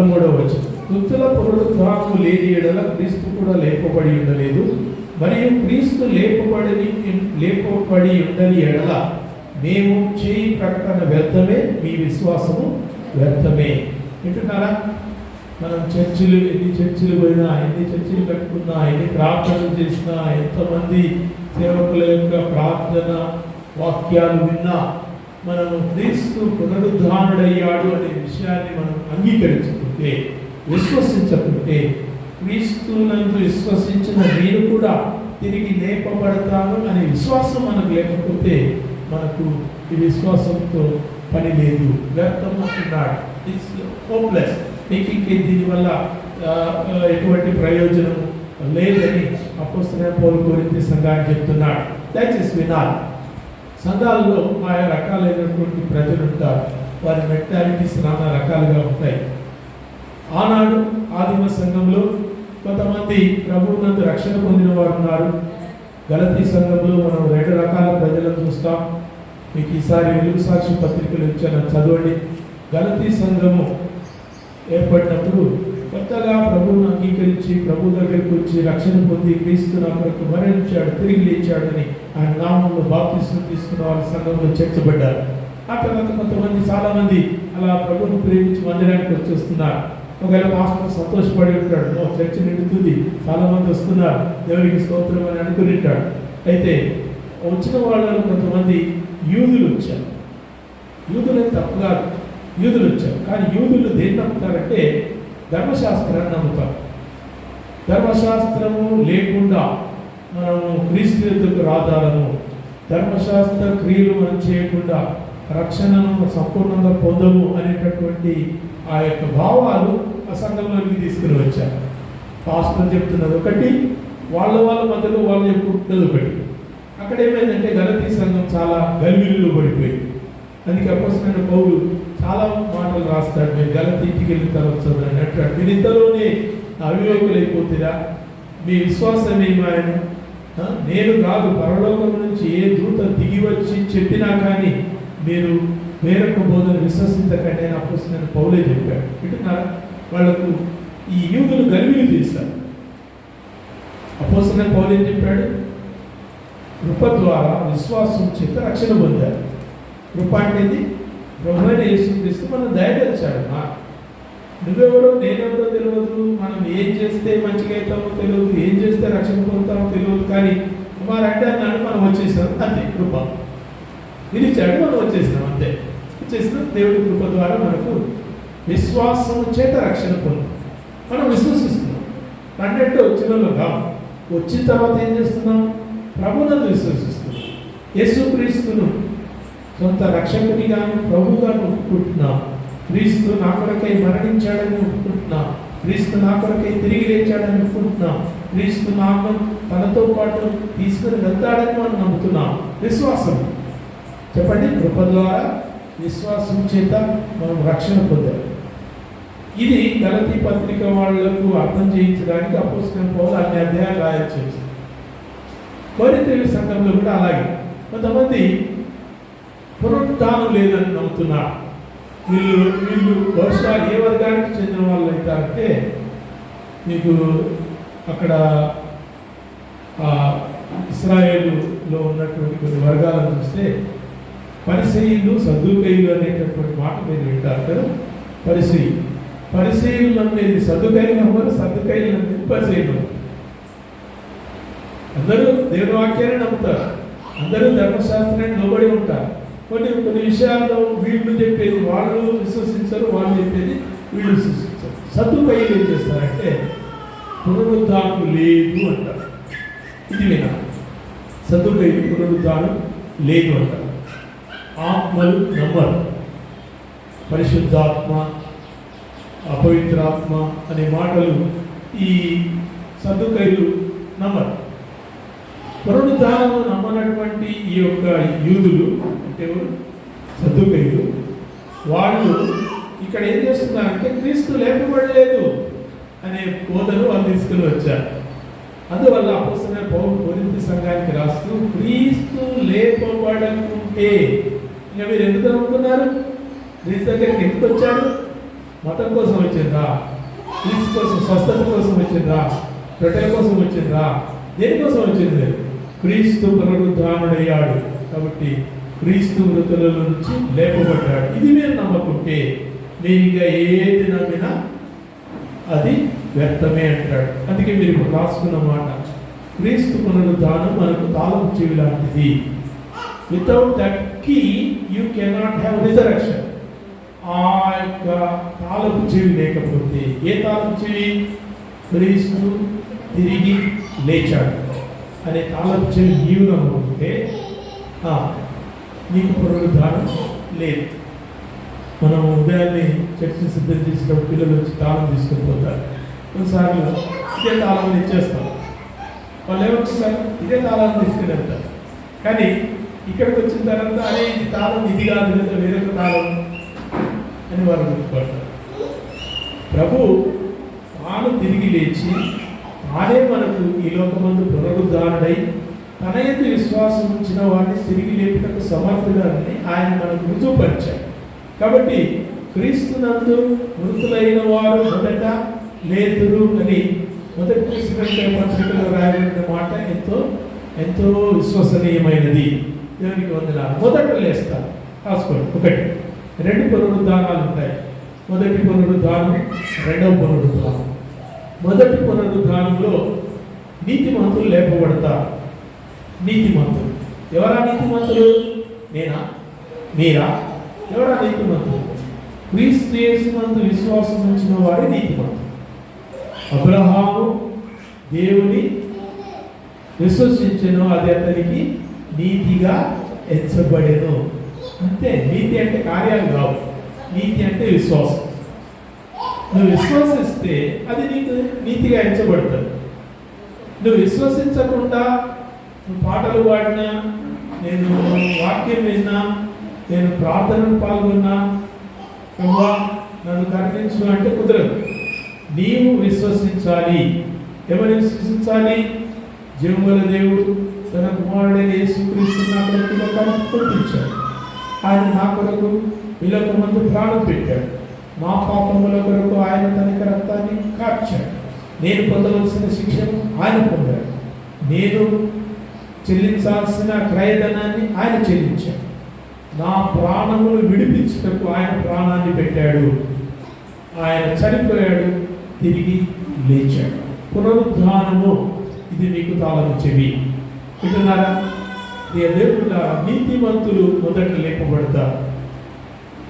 13వ మృతుల పునరుద్ధానము లేని ఎడల క్రీస్తు కూడా లేపబడి ఉండలేదు, మరియు క్రీస్తు లేపబడి ఉండని ఎడల మేము చేయి ప్రకటన వ్యర్థమే, మీ విశ్వాసము వ్యర్థమే. వింటున్నారా? మనం ఎన్ని చర్చిలు పోయినా, ఎన్ని చర్చిలు కట్టుకున్నా, ఎన్ని ప్రార్థనలు చేసినా, ఎంతమంది సేవకుల యొక్క ప్రార్థన వాక్యాలు విన్నా, మనము క్రీస్తు పునరుద్ధానుడయ్యాడు అనే విషయాన్ని మనం అంగీకరించుకుంటే, విశ్వసించకుంటే, క్రీస్తునందు విశ్వసించిన నేను కూడా తిరిగి లేపబడతాను అనే విశ్వాసం మనకు లేకపోతే మనకు ఈ విశ్వాసంతో పని లేదు, వ్యర్థం అంటున్నాడు. It's hopeless. మీకు దీనివల్ల ఎటువంటి ప్రయోజనం లేదని అపోస్తలుడైన పౌలు కొరింథీ సంఘానికి చెప్తున్నాడు. దయచేసి వినాలి. సంఘాలలో ఆయా రకాలైనటువంటి ప్రజలు ఉంటారు. వారి మెంటాలిటీస్ నానా రకాలుగా ఉంటాయి. ఆనాడు ఆదిమ సంఘంలో కొంతమంది ప్రభువునందు రక్షణ పొందిన వారు ఉన్నారు. గలతీ సంఘంలో మనం 2 రకాల ప్రజలను చూస్తాం. మీకు ఈసారి వెలుగు సాక్షి పత్రికలు ఇచ్చాను, చదవండి. గలతీ సంఘము ఏర్పడినప్పుడు కొత్తగా ప్రభువును అంగీకరించి ప్రభు దగ్గరికి వచ్చి రక్షణ పొంది క్రీస్తు నా కొరకు మరణించాడు, తిరిగి లేచాడని ఆయన నామంలో బాప్తిస్మం తీసుకున్న వాళ్ళ సంఘంలో చేర్చబడ్డారు. ఆ తర్వాత కొంతమంది చాలామంది అలా ప్రభువును ప్రేమించి మందిరానికి వచ్చేస్తున్నారు. ఒకవేళ మాస్టర్ సంతోషపడి ఉంటాడు, చర్చ నిండుతుంది, చాలామంది వస్తున్నారు, దేవునికి స్తోత్రం అని అనుకుని ఉంటాడు. అయితే వచ్చిన వాళ్ళలో కొంతమంది యూదులు వచ్చారు. యూదులు తప్పు కాదు, యూదులు వచ్చారు. కానీ యూదులు దేన్ని నమ్ముతారంటే ధర్మశాస్త్రాన్ని నమ్ముతారు. ధర్మశాస్త్రము లేకుండా మనము క్రీస్తు యొద్దకు రాదాలను, ధర్మశాస్త్ర క్రియలు మనం చేయకుండా రక్షణను సంపూర్ణంగా పొందము అనేటటువంటి ఆ యొక్క భావాలు ఆ సంఘంలోకి తీసుకుని వచ్చారు. పాస్టర్ చెప్తున్నది ఒకటి, వాళ్ళ మధ్యలో వాళ్ళు చెప్పుకుంటున్నది ఒకటి. అక్కడ ఏమైందంటే గలతీ సంఘం చాలా గలిబిలిలో పడిపోయింది. అందుకే అపోస్తలుడైన పౌలు చాలా మాటలు రాస్తాడు. మీరు గలతీ ఇంటికి వెళ్ళిన తర్వాత చదవండి అంటాడు. మీరు ఇంతలోనే అవివేకులైపోతురా, మీ విశ్వాసం ఏమాయను? నేను కాదు, పరలోకం నుంచి ఏ దూత దిగి వచ్చి చెప్పినా కానీ మీరు వేరొక బోధన విశ్వసించకండి అని అపోస్తలుడైన పౌలే చెప్పాడు. వింటున్నారా? వాళ్ళకు ఈ యూదులు గలిబిలి చేశారు. అపోస్తలుడైన పౌలు ఏం చెప్పాడు? కృప ద్వారా విశ్వాసం చేత రక్షణ పొందారు. కృప అంటే ప్రభువైన యేసుక్రీస్తు మనం దయచేశాడు. నువ్వెవరో నేనెవరో తెలియదు, మనం ఏం చేస్తే మంచిగా అవుతామో తెలియదు, ఏం చేస్తే రక్షణ పొందుతామో తెలియదు. కానీ వారంటే అన్నాడు, మనం వచ్చేసాం, అంతే. కృప వినిచాడు, మనం వచ్చేసినాం, అంతే. వచ్చేసిన దేవుడి కృప ద్వారా మనకు విశ్వాసం చేత రక్షణ పొందాం. మనం విశ్వసిస్తున్నాం. అన్నట్టు వచ్చినలో కాదు, వచ్చిన తర్వాత ఏం చేస్తున్నాం? ప్రభువునందు విశ్వసిస్తున్నాం. యేసుక్రీస్తును సొంత రక్షకునిగాను ప్రభువుగాను ఒప్పుకుంటున్నాం. క్రీస్తు నా కొరకై మరణించాడని ఒప్పుకుంటున్నాం. క్రీస్తు నా కొరకై తిరిగి లేచాడని ఒప్పుకుంటున్నాం. క్రీస్తు నామం తనతో పాటు తీసుకుని వెళ్తాడని మనం నమ్ముతున్నాం. విశ్వాసం చెప్పండి. కృప ద్వారా విశ్వాసం చేత మనం రక్షణ పొందాం. ఇది గలతీ పత్రిక వాళ్లకు అర్థం చేయించడానికి అపోస్తలుడైన పౌలు అన్ని అధ్యాయాలు రాయొచ్చు. కొరింథీ సంఘంలో కూడా అలాగే కొంతమంది పునరుద్ధానం లేదని నమ్ముతున్నారు. వీళ్ళు బహుశా ఏ వర్గానికి చెందిన వాళ్ళు అవుతారంటే, మీకు అక్కడ ఇశ్రాయేలులో ఉన్నటువంటి కొన్ని వర్గాలను చూస్తే పరిసయ్యులు, సద్దూకయ్యులు అనేటటువంటి మాట మీరు వింటారు కదా. పరిసయ్యులు నమ్మేది సద్దూకయ్యులు నమ్మరు, సద్దూకయ్యులు నమ్మేది పరిసయ్యులు. అందరూ దేవుని వాక్యాన్ని నమ్ముతారు, అందరూ ధర్మశాస్త్రాన్ని లోబడి ఉంటారు. కొన్ని విషయాల్లో వీళ్ళు చెప్పేది వాళ్ళు విశ్వసించరు, వాళ్ళు చెప్పేది వీళ్ళు విశ్వసించరు. సద్దుకయ్యలు ఏం చేస్తారంటే పునరుద్ధానం లేదు అంటారు. ఇది వినా సద్దుకయ్యలు పునరుద్ధానం లేదు అంటారు. ఆత్మలు నమ్మరు. పరిశుద్ధాత్మ, అపవిత్రాత్మ అనే మాటలు ఈ సద్దుకయ్యలు నమ్మరు. పునరుద్ధానం నమ్మనటువంటి ఈ యొక్క యూదులు అంటే సద్దుకయ్యులు, వాళ్ళు ఇక్కడ ఏం చేస్తున్నారంటే క్రీస్తు లేపబడలేదు అనే బోధను వాళ్ళు తీసుకుని వచ్చారు. అందువల్ల అపోస్తలుడైన పౌలు కొరింథీ సంఘానికి రాస్తూ క్రీస్తు లేపబడకుంటే ఇంకా మీరు ఎందుకు నమ్ముతున్నారు? క్రీస్తు దగ్గరికి ఎందుకు వచ్చాడు? మతం కోసం వచ్చిందా? క్రీస్తు కోసం, స్వస్థత కోసం వచ్చిందా? రొట్టెల కోసం వచ్చిందా? దేనికోసం వచ్చింది? క్రీస్తు పునరుద్ధానుడయ్యాడు కాబట్టి క్రీస్తు మృతుల నుంచి లేపబడ్డాడు. ఇది మీరు నమ్మకుంటే మీరు ఇంకా ఏది నమ్మినా అది వ్యర్థమే అంటాడు. అందుకే మీరు ఇప్పుడు రాసుకున్న మాట, క్రీస్తు పునరుద్ధానం మనకు తాళపు చెవి లాంటిది. Without that key you cannot have resurrection. ఆ యొక్క తాళపు చెవి లేకపోతే, ఏ తాళపు చెవి? క్రీస్తు తిరిగి లేచాడు అనే తాళపు చెవి నీవు నమ్ముకుంటే నీకు పునరుద్ధానం లేదు. మనం ఉదయాన్నే చర్చ సిద్ధం చేసినప్పుడు పిల్లలు వచ్చి తాళం తీసుకొని పోతారు. కొన్నిసార్లు ఇదే తాళం ఇచ్చేస్తాం. వాళ్ళు ఏమంటున్నారు? ఇదే తాళాన్ని తీసుకుని వెళ్తారు. కానీ ఇక్కడికి వచ్చిన తర్వాత అనే ఇది తాళం ఇది కాదు లేదా వేరొక తాళం అని వారు గుర్తుపడతారు. ప్రభు తాను తిరిగి లేచి తానే మనకు ఈ లోకమందు పునరుద్ధారుడై తన యందు విశ్వాసం ఉంచిన వాడిని తిరిగి లేపుటకు సమర్థుడని ఆయన మనకు రుజువుపరిచాడు. కాబట్టి క్రీస్తునందు మృతులైన వారు మొదట లేతురు అని మొదటి పత్రికలో రాయబడిన మాట ఎంతో ఎంతో విశ్వసనీయమైనది. దేవునికి వందనాలు. మొదట లేస్తారు. రాసుకోండి. ఒకటి, రెండు పునరుద్ధానాలు ఉంటాయి. మొదటి పునరుద్ధానం, రెండవ పునరుద్ధానం. మొదటి పునరుద్ధానంలో నీతిమంతులు లేపబడతారు. నీతిమంతులు ఎవరా? నీతిమంతులు నేనా? మీరా? ఎవరా నీతిమంతులు? క్రీస్తు యేసునందు విశ్వాసం ఉంచిన వాడే నీతిమంతులు. అబ్రహాము దేవుని విశ్వసించెను, అది అతనికి నీతిగా ఎంచబడెను. అంతే. నీతి అంటే కార్యాలు కావు, నీతి అంటే విశ్వాసం. నువ్వు విశ్వసిస్తే అది నీకు నీతిగా ఎంచబడుతుంది. నువ్వు విశ్వసించకుండా నువ్వు పాటలు పాడినా, నేను వాక్యం విన్నా, నేను ప్రార్థనలు పాల్గొన్నా, నువ్వా నన్ను కరుణించు అంటే కుదరదు. నీవు విశ్వసించాలి. ఎవరు విశ్వసించాలి? జీవముల దేవుడు తన కుమారుడైన యేసుక్రీస్తు నా కొరకు ఈ లోకానికి పంపించాడు. ఆయన నా కొరకు ఈ లోకమందు ప్రాణం పెట్టాడు. మా పాపముల కొరకు ఆయన తన రక్తాన్ని కార్చాడు. నేను పొందవలసిన శిక్షను ఆయన పొందాడు. నేను చెల్లించాల్సిన క్రయధనాన్ని ఆయన చెల్లించాడు. నా ప్రాణములు విడిపించుటకు ఆయన ప్రాణాన్ని పెట్టాడు. ఆయన చనిపోయాడు, తిరిగి లేచాడు. పునరుద్ధానము ఇది మీకు తాళము చెవి. వింటున్నారా? దేవుళ్ళ నీతిమంతులు మొదట లేపబడతారు.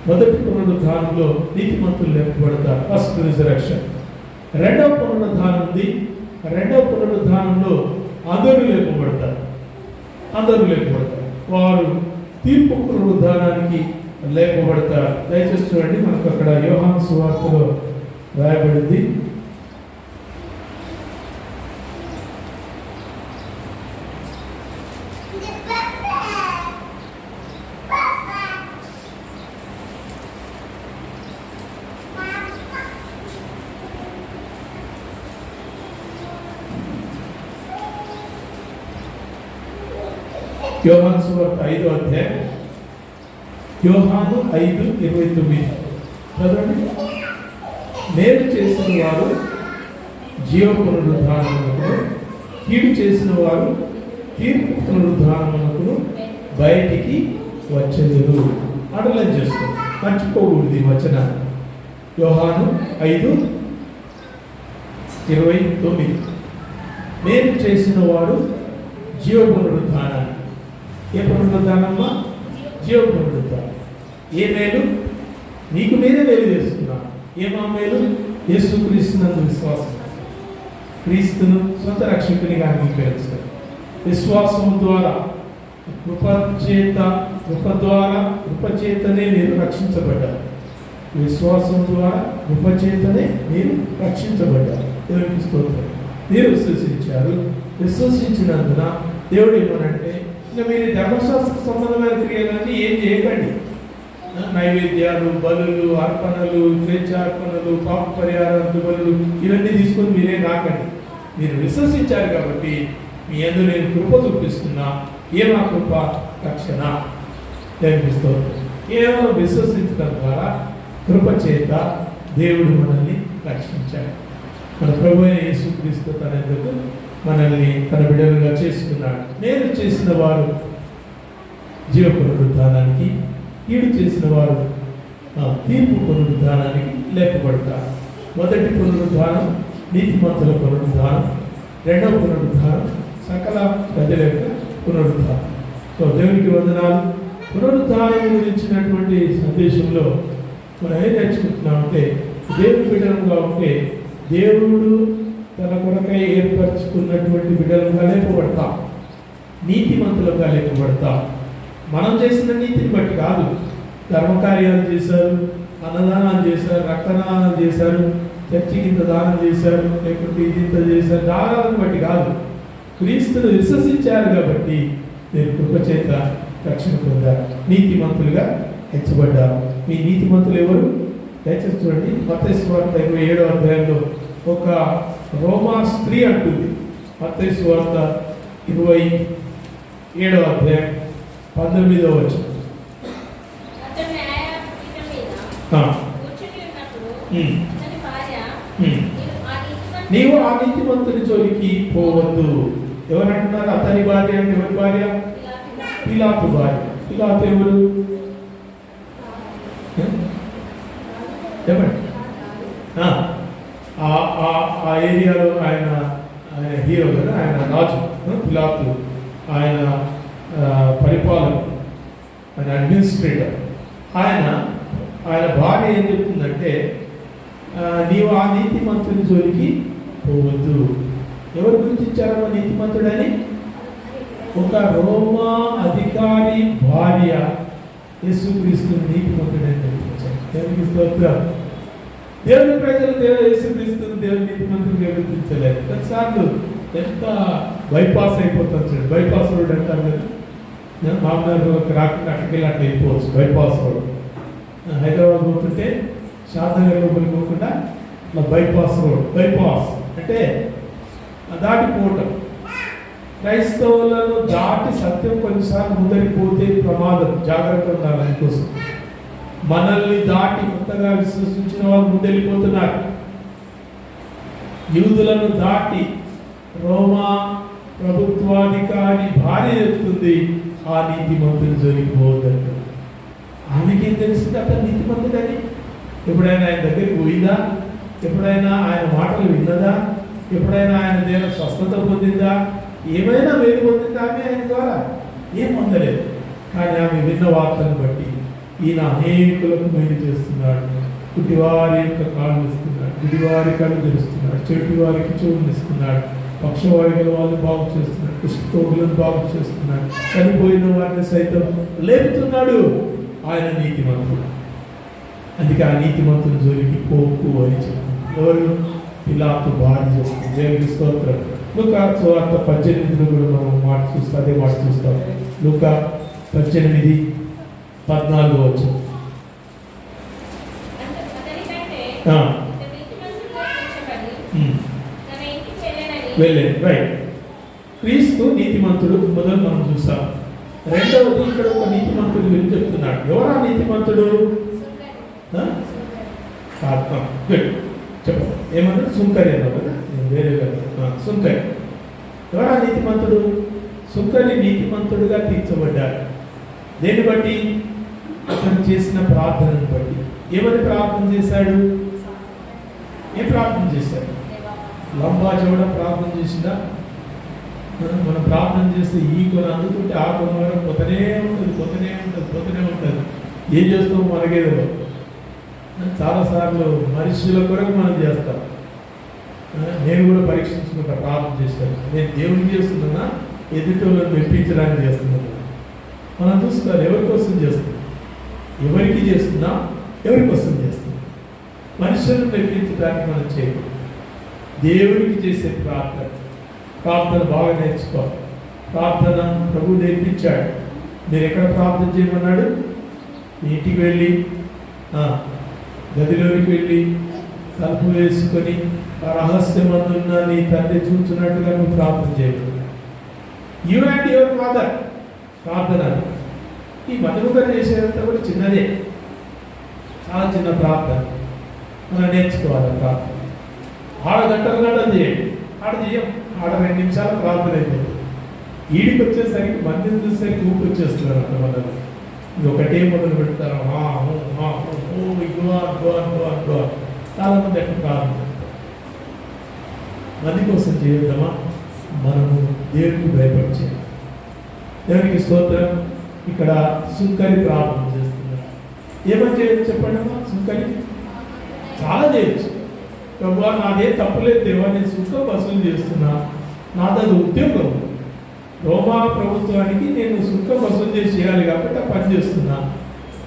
మొదటి పునరుద్ధానంలో నీతిమంతులు లేపబడతారు. First resurrection. రెండవ పునరుద్ధానం ఉంది. రెండవ పునరుద్ధానంలో అందరూ లేపబడతారు. అందరూ లేపబడతారు. వారు తీర్పు పునరుద్ధానానికి లేపబడతారు. దయచేసి చూడండి, మనకు అక్కడ యోహాను సువార్తలో రాయబడింది. యోహాను సువార్త 5వ అధ్యాయం, యోహాను 5:29 చదవండి. మేలు చేసిన వారు జీవ పునరుద్ధానమునకును, కీడు చేసిన వారు తీర్పు పునరుద్ధానమునకును బయటికి వచ్చెదరు. అండర్లైన్ చేసుకో, మర్చిపోకూడదు ఈ వచనాన్ని. యోహాను 5:29 మేలు చేసిన వాడు జీవ పునరుద్ధానాన్ని. ఏ పునరుద్ధానమ్మా? జీవ పునరుద్ధానం. ఏ మేలు? నీకు మీరే మేలు చేసుకున్నాను. ఏమా మేలు? యేసుక్రీస్తునందు విశ్వాసం, క్రీస్తును సొంత రక్షకునిగా అంగీకరించడం, విశ్వాసం ద్వారా కృపచేతనే మీరు రక్షించబడ్డారు. విశ్వాసం ద్వారా కృపచేతనే మీరు రక్షించబడ్డారు. దేవునికి స్తోత్రం. మీరు విశ్వసించారు. విశ్వసించినందున దేవుడు ఏమనంటే, ఇంకా మీరు ధర్మశాస్త్ర సంబంధమైన క్రియలన్నీ ఏం చేయకండి. నైవేద్యాలు, బలులు, అర్పణలు, స్వేచ్ఛార్పణలు, పాప పరిహారాలు, బలులు ఇవన్నీ తీసుకొని మీరే రాకండి. మీరు విశ్వసించారు కాబట్టి మీ యందు నేను కృప చూపిస్తున్నా. ఏమా కృప? రక్షణ. దేవునికి స్తోత్రం. కేవలం విశ్వసించడం ద్వారా కృప చేత దేవుడు మనల్ని రక్షించాడు. మన ప్రభు అయిన యేసుక్రీస్తు తన ఎందుకు మనల్ని తన బిడ్డలుగా చేసుకున్నాడు. మేలు చేసిన వారు జీవ పునరుద్ధానానికి, కీడు చేసిన వారు తీర్పు పునరుద్ధానానికి లేపబడతారు. మొదటి పునరుద్ధానం నీతిమంతుల పునరుద్ధానం, రెండవ పునరుద్ధానం సకల ప్రజల యొక్క పునరుద్ధానం. సో దేవునికి వందనాలు. పునరుద్ధానం గురించినటువంటి సందేశంలో మనం ఏం నేర్చుకుంటున్నామంటే, దేవుని బిడ్డలుగా ఉంటే దేవుడు తన కొరకై ఏర్పరచుకున్నటువంటి బిడ్డలుగా లేపబడతాం, నీతిమంతులుగా లేపబడతాం. మనం చేసిన నీతిని బట్టి కాదు. ధర్మకార్యాలు చేశారు, అన్నదానాలు చేశారు, రక్తదానాలు చేశారు, చర్చికి ఇంత దానం చేశారు, లేకపోతే ఇది ఇంత చేశారు, దానాలను బట్టి కాదు. క్రీస్తును విశ్వసించారు కాబట్టి నేను కృపచేత రక్షణ పొందారు, నీతిమంతులుగా హెచ్చబడ్డారు. మీ నీతిమంతులు ఎవరు? దయచేసి చూడండి, మత్తయి సువార్త 27వ అధ్యాయంలో ఒక రోమా స్త్రీ అంటుంది. మత్తయి సువార్త 27వ అధ్యాయం 19వ వచనం. నీవు ఆ నీతిమంతుని జోలికి పోవద్దు. ఎవరంటున్నారు? అతని భార్య అంటే ఎవరి భార్య? పిలాతు భార్య. పిలాతు ఎవరు? చెప్పండి. ఆ ఏరియాలో ఆయన హీరో కదా, ఆయన రాజు. పిలాతు ఆయన పరిపాలకుడు, ఆయన అడ్మినిస్ట్రేటర్. ఆయన భార్య ఏం చెప్తుందంటే, నీవు ఆ నీతిమంతుని జోలికి పోవద్దు. ఎవరు గుర్తించారమ్మా నీతిమంతుడని? ఒక రోమా అధికారి భార్య యేసుక్రీస్తుని నీతిమంతుడని గుర్తించారు. దేవునికి స్తోత్రం. దేవుని ప్రజలు యేసుక్రీస్తుని దేవుని నీతిమంతుడిగా గుర్తించలేదు. కొన్నిసార్లు ఎంత బైపాస్ అయిపోతుంది చూడండి. బైపాస్ రోడ్ అంటారు కదా, మామూలు రాకుండా అక్కడికి అట్లా వెళ్ళిపోవచ్చు. బైపాస్ రోడ్ హైదరాబాద్ పోతుంటే షాద్నగర్ లోపలికి పోకుండా ఇట్లా బైపాస్ రోడ్. బైపాస్ అంటే దాటిపోవటం. క్రైస్తవులను దాటి సత్యం కొన్నిసార్లు ముందరిపోతే ప్రమాదం, జాగ్రత్త ఉండాలి. అందుకోసం మనల్ని దాటి కొత్తగా విశ్వసించిన వాళ్ళు ముందెళ్ళిపోతున్నారు. యూదులను దాటి రోమా ప్రభుత్వాధికారి భార్య చెప్తుంది, ఆ నీతిమంతుని జోలికి పోవద్దంటే. ఆమెకేం తెలిసింది అతను నీతిమంతుడని? ఎప్పుడైనా ఆయన దగ్గరికి పోయిందా? ఎప్పుడైనా ఆయన మాటలు విన్నదా? ఎప్పుడైనా ఆయన దేని స్వస్థత పొందిందా? ఏమైనా వేరు పొందిందా ఆమె ఆయన ద్వారా? ఏం పొందలేదు. కానీ ఆమె విన్న వార్తను బట్టి ఈయన అనేకులకు మేలు చేస్తున్నాడు. గుడ్డివారి యొక్క కాళ్ళు ఇస్తున్నాడు, గుడివారి కళ్ళు తెరుస్తున్నాడు, చెట్టు వారికి చెవులు ఇస్తున్నాడు, పక్షవాయువుల వాళ్ళని బాగు చేస్తున్నాడు, కుష్ఠరోగులను బాగు చేస్తున్నాడు, చనిపోయిన వారిని సైతం లేపుతున్నాడు. ఆయన నీతిమంతుడు. అందుకే ఆ నీతిమంతుని జోలికి పోకు అని చెప్తుంది. ఎవరు? పిలాతు భార్య చెప్తుంది. దేవునికి స్తోత్రం. లూకా సువార్త 18లో కూడా మనం మాట చూస్తాం, అదే మాట చూస్తాం. లూకా 18:14 వచ్చు. వెళ్ళేది రైట్. క్రీస్తు నీతిమంతుడు మొదలు మనం చూసాం. రెండవది ఇక్కడ ఒక నీతిమంతుడు గురించి చెప్తున్నాడు. ఎవరా నీతిమంతుడు? చెప్ప ఏమన్నా సుంకరి అన్నావు కదా, నేను వేరే సుంకరి. ఎవరా నీతిమంతుడు? సుంకరి నీతిమంతుడుగా తీర్చబడ్డాడు. దేన్ని బట్టి? అతను చేసిన ప్రార్థనను బట్టి. ఏమని ప్రార్థన చేశాడు? ఏం ప్రార్థన చేశాడు? లంబా చౌడ ప్రార్థన చేసిందా? మనం ప్రార్థన చేస్తే ఈ కొన అందుకుంటే ఆ కొన వరకు పోతనే ఉంటుంది. ఏం చేస్తాం మనకేదో. చాలాసార్లు మనుషుల కొరకు మనం చేస్తాం. నేను కూడా పరీక్షించుకుంటా, ప్రార్థన చేస్తాను. నేను దేవుడికి చేస్తున్నానా, ఎదుటోళ్ళని మెప్పించడానికి చేస్తున్నాను? మనం చూసుకోవాలి. ఎవరి కోసం చేస్తున్నాం, ఎవరికి చేస్తున్నా, ఎవరి కోసం చేస్తున్నాం. మనుషులను మెప్పించడానికి మనం చేయకూడదు. దేవుడికి చేసే ప్రార్థన బాగా నేర్చుకోవాలి. ప్రార్థన ప్రభు నేర్పించాడు. మీరు ఎక్కడ ప్రార్థన చేయమన్నాడు? ఇంటికి వెళ్ళి గదిలోనికి వెళ్ళి తలుపు వేసుకొని రహస్యమందున్న నీ తండ్రి చూస్తున్నట్టుగా నువ్వు ప్రార్థన చేయకూడదు. యూ అండ్ యువర్ ఫాదర్ ప్రార్థన. ఈ మనుగడ చేసేదంతా కూడా చిన్నదే, చాలా చిన్న ప్రార్థన. మనం నేర్చుకోవాలి ప్రార్థన. గంటలు చేయండి, చేయం. 2 నిమిషాల ప్రార్థన అయిపోతుంది. ఈడికి వచ్చేసరికి మందిని చూసేసరికి ఊపి వచ్చేస్తున్నారు అంత మొదలు. ఇది ఒకటే మొదలు పెడతారు. చాలా మంది ఎక్కడ ప్రార్థన మంది కోసం చేయొద్దామా? మనము దేవుడికి భయపరిచేయాలి. దేవునికి స్తోత్రం. ఇక్కడ సుంకరి ప్రార్థన చేస్తున్నారు. ఏమని చేయొచ్చు చెప్పండి అమ్మా? సుంకరి చాలా చేయొచ్చు. ప్రభువా నాదే తప్పులేదు దేవా, నేను సుంకం వసూలు చేస్తున్నా, నాది అది ఉద్యోగం, రోమా ప్రభుత్వానికి నేను సుంకం వసూలు చేసి చేయాలి కాబట్టి ఆ పని చేస్తున్నా,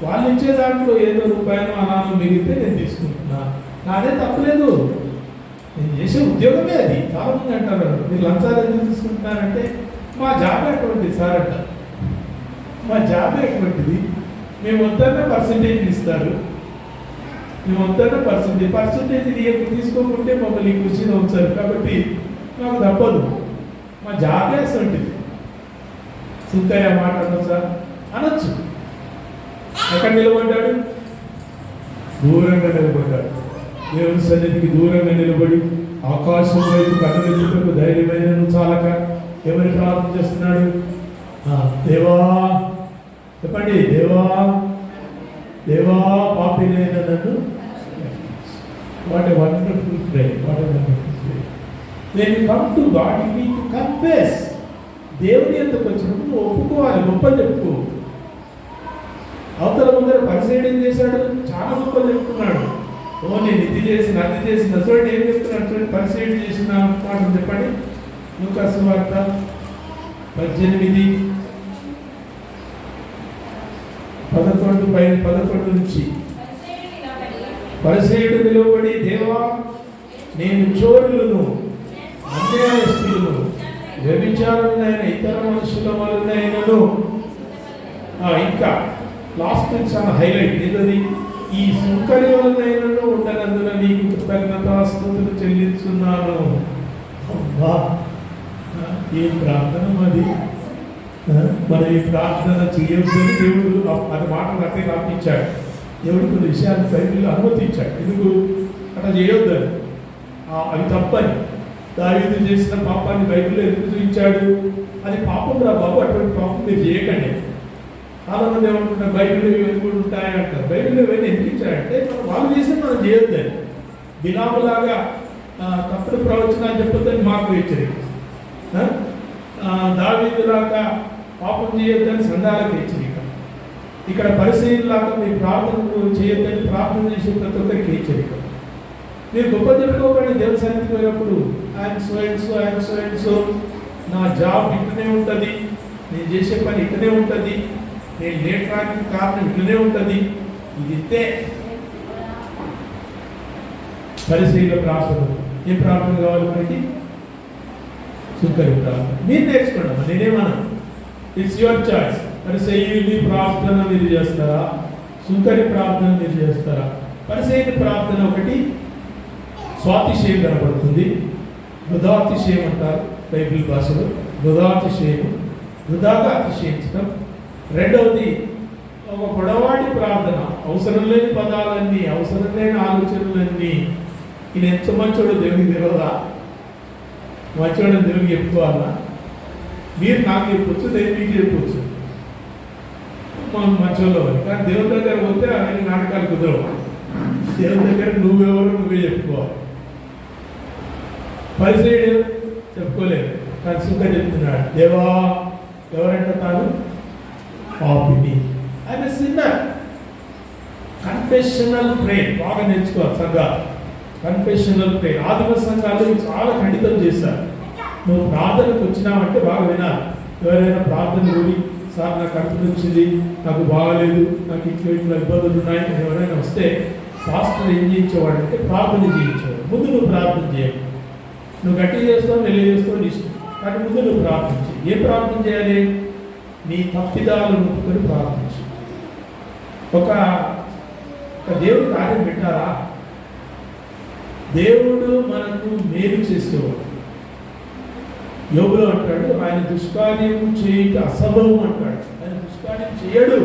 వాళ్ళు ఇచ్చే దాంట్లో ఏదో రూపాయలు అనాలు మిగిలితే నేను తీసుకుంటున్నా, నాదే తప్పులేదు, నేను చేసే ఉద్యోగమే అది. చాలామంది అంటారు మీరు లంచాలు ఎందుకు తీసుకుంటున్నారంటే మా జాబ్ అటువంటిది సార్ అంటారు. మా జాబ్ అటువంటిది, మేము వద్దన్న పర్సంటేజ్ ఇస్తారు, మేము వద్దన్న పర్సంటేజ్ తీసుకోకుంటే మమ్మల్ని కృషిలో ఉంచారు కాబట్టి నాకు తప్పదు, మా జాబే అటువంటిది. సుంకయ్య మాట అనొచ్చా? అనొచ్చు. ఎక్కడ నిలబడ్డాడు? దూరంగా నిలబడ్డాడు. దేవుని సన్నిధికి దూరంగా నిలబడి ఆకాశం వైపు కన్నులకు ధైర్యమైన చాలక ఎవరి ప్రార్థన చేస్తున్నాడు? దేవా చెప్పండి, దేవా దేవా పాపినైన నన్ను. What a wonderful pray, what a wonderful pray. when you come to God you need to confess. దేవుని ఎంతకు వచ్చినప్పుడు నువ్వు ఒప్పుకోవాలి, గొప్ప చెప్పుకో. అవతల ముందర పరిసైడ్ ఏం చేశాడు? చాలా గొప్ప చెప్పుకున్నాడు. నేను ఇది చేసిన అది చేసిన చూడండి ఏం చెప్తున్నాడు చూడండి. పరిసైడ్ చేసిన మాట చెప్పండి. లూకా సువార్త 18:11 నుంచి. పరిసైడు నిలబడి దేవా నేను చోరులను, అన్యాయస్తులను, వ్యభిచారులైన ఇతర మనుషుల వలనైనను, ఇంకా లాస్ట్ చాలా హైలైట్ ఏదది, ఈ సుంకరి వలనైనను ఉండనందున నీకు కృతజ్ఞతాస్తుతులు చెల్లించున్నాను. ఏ ప్రార్థన అది! మనం ఈ ప్రార్థన చేయొద్దని దేవుడు అది మాటలు అట్టే రాపించాడు. దేవుడు కొన్ని విషయాలు బైబిల్లో అనుమతించాడు. ఎందుకు అట్లా చేయొద్దని, అవి తప్పని. దావీదు చేసిన పాపాన్ని బైబిల్లో ఎందుకు చూపించాడు? అది పాపం రా బాబు, అటువంటి పాపం మీరు చేయకండి. చాలామంది ఏమంటున్నారు బైబిల్లో ఇవన్నీ కూడా ఉంటాయంటారు. బైబిల్లో ఇవన్నీ ఎందుకు ఇచ్చాడంటే వాళ్ళు చేసిన మనం చేయొద్దని. బిలాములాగా తప్పుడు ప్రవచనాలు చెప్పొద్దని మాకు హెచ్చరిక, దావీదులాగా పాపం చేయొద్దని సంఘాలకు హెచ్చరిక, ఇక్కడ పరిశీలనలాగా మీ ప్రార్థన చేయొద్దని ప్రార్థన చేసే ప్రతి ఒక్కరికి హెచ్చరిక. మీరు గొప్ప చెప్పుకోకండి. దేవుని సన్నిధికి పోయినప్పుడు I'm so and so, I'm so and so, నా జాబ్ ఇట్లనే ఉంటుంది, నేను చేసే పని ఇట్లనే ఉంటుంది, నేను లేట్ రానికి కారణం ఇట్లనే ఉంటుంది, ఇది ఇస్తే పరిశీలన ప్రార్థన. ఏం ప్రార్థన కావాలి మనకి? సుంకరి ప్రార్థన. మీరు నేర్చుకోండి, నేనేమన్నా, ఇట్స్ యువర్ చాయిస్. పరిశీలి ప్రార్థన మీరు చేస్తారా? సుంకరి ప్రార్థన మీరు చేస్తారా? పరిశీలి ప్రార్థన ఒకటి స్వాతిశయం కనబడుతుంది, వృధాతిశయం అంటారు బైబిల్ భాషలో. వృధాతిశయం, వృధాగా అతిశయించడం. రెండవది ఒక పొడవాటి ప్రార్థన, అవసరం లేని పదాలన్నీ, అవసరం లేని ఆలోచనలన్నీ. ఈయన ఎంత మంచోడు దేవుడికి తెలియదా? మంచోడు దేవుడికి చెప్పుకోవాలా? మీరు నాకు చెప్పొచ్చు, నేను మీకు చెప్పొచ్చు, మనం మంచోళ్ళు అని. కానీ దేవుడి దగ్గర పోతే అవన్నీ నాటకాలు కుదరవు. దేవుడి దగ్గర నువ్వెవరు నువ్వే చెప్పుకోవాలి. పరిశీలి చెప్పుకోలేదు, కానీ సుఖ చెప్తున్నాడు. దేవా ఎవరంటే తాను పాపిని, ఆయన సిన్నర్. కన్ఫెషనల్ ప్రేయర్ బాగా నేర్చుకోవాలి సంఘాలు. కన్ఫెషనల్ ప్రేయర్ ఆదిమ సంఘాలు చాలా ఖండితం చేశారు. నువ్వు ప్రార్థనకు వచ్చినావంటే బాగా వినాలి. ఎవరైనా ప్రార్థన కూడి సార్ నాకు అర్థం వచ్చింది, నాకు బాగాలేదు, నాకు ఇట్లా ఇట్లా ఇబ్బందులు ఉన్నాయి అని ఎవరైనా వస్తే పాస్టర్ ఏం చేయించేవాడు అంటే ప్రార్థన చేయించేవాడు. ముందు నువ్వు ప్రార్థన చేయాలి. నువ్వు గట్టి చేస్తావు, నెల చేస్తావు ఇష్టం, కానీ ముందు నువ్వు ప్రార్థించి. ఏం ప్రార్థన చేయాలి? నీ తప్పిదాలు నొప్పుకొని ప్రార్థించు. ఒక దేవుడు కార్యం పెట్టారా? దేవుడు మనకు మేలు చేసేవాడు. యోగులో అంటాడు, ఆయన దుష్కార్యము చేయక అసంభవం అంటాడు. ఆయన దుష్కార్యం చేయడు,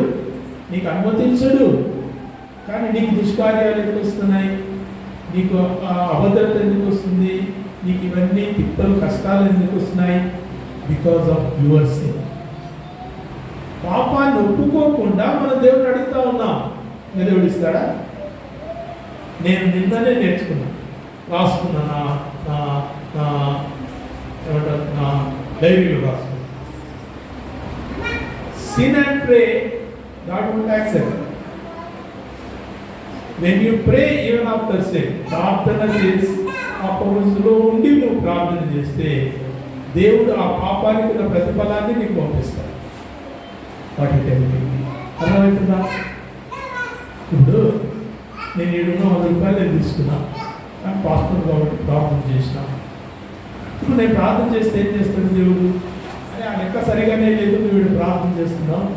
నీకు అనుమతించడు, కానీ నీకు దుష్కార్యాలు ఎప్పుడు వస్తున్నాయి? నీకు ఆ అభద్రత ఎందుకు వస్తుంది, నీకు ఇవన్నీ తిప్పలు కష్టాలు ఎందుకు వస్తున్నాయి? Because of your sin. పాపాన్ని ఒప్పుకోకుండా మనం దేవుడిని అడుగుతా ఉన్నాం. దేవుడు ఇస్తాడా? నేను నిన్ననే నేర్చుకున్నా, రాసుకున్నా, నా డైరీలో రాసుకున్నా. Sin and pray, God will accept. When you pray even after sin, ప్రార్థన చేసి ఆ పౌరుషులో ఉండి నువ్వు ప్రార్థన చేస్తే దేవుడు ఆ పాపానికి ఉన్న ప్రతిఫలాన్ని నీకు పంపిస్తాడు. వాటి అర్థమవుతుందా? ఇప్పుడు నేను 700 రూపాయలు నేను తీసుకున్నా, కానీ పాస్టర్ కాబట్టి ప్రార్థన చేసిన. ఇప్పుడు నేను ప్రార్థన చేస్తే ఏం చేస్తాడు దేవుడు? అని ఆ లెక్క సరిగానే లేదు, నువ్వు ప్రార్థన చేస్తున్నావు,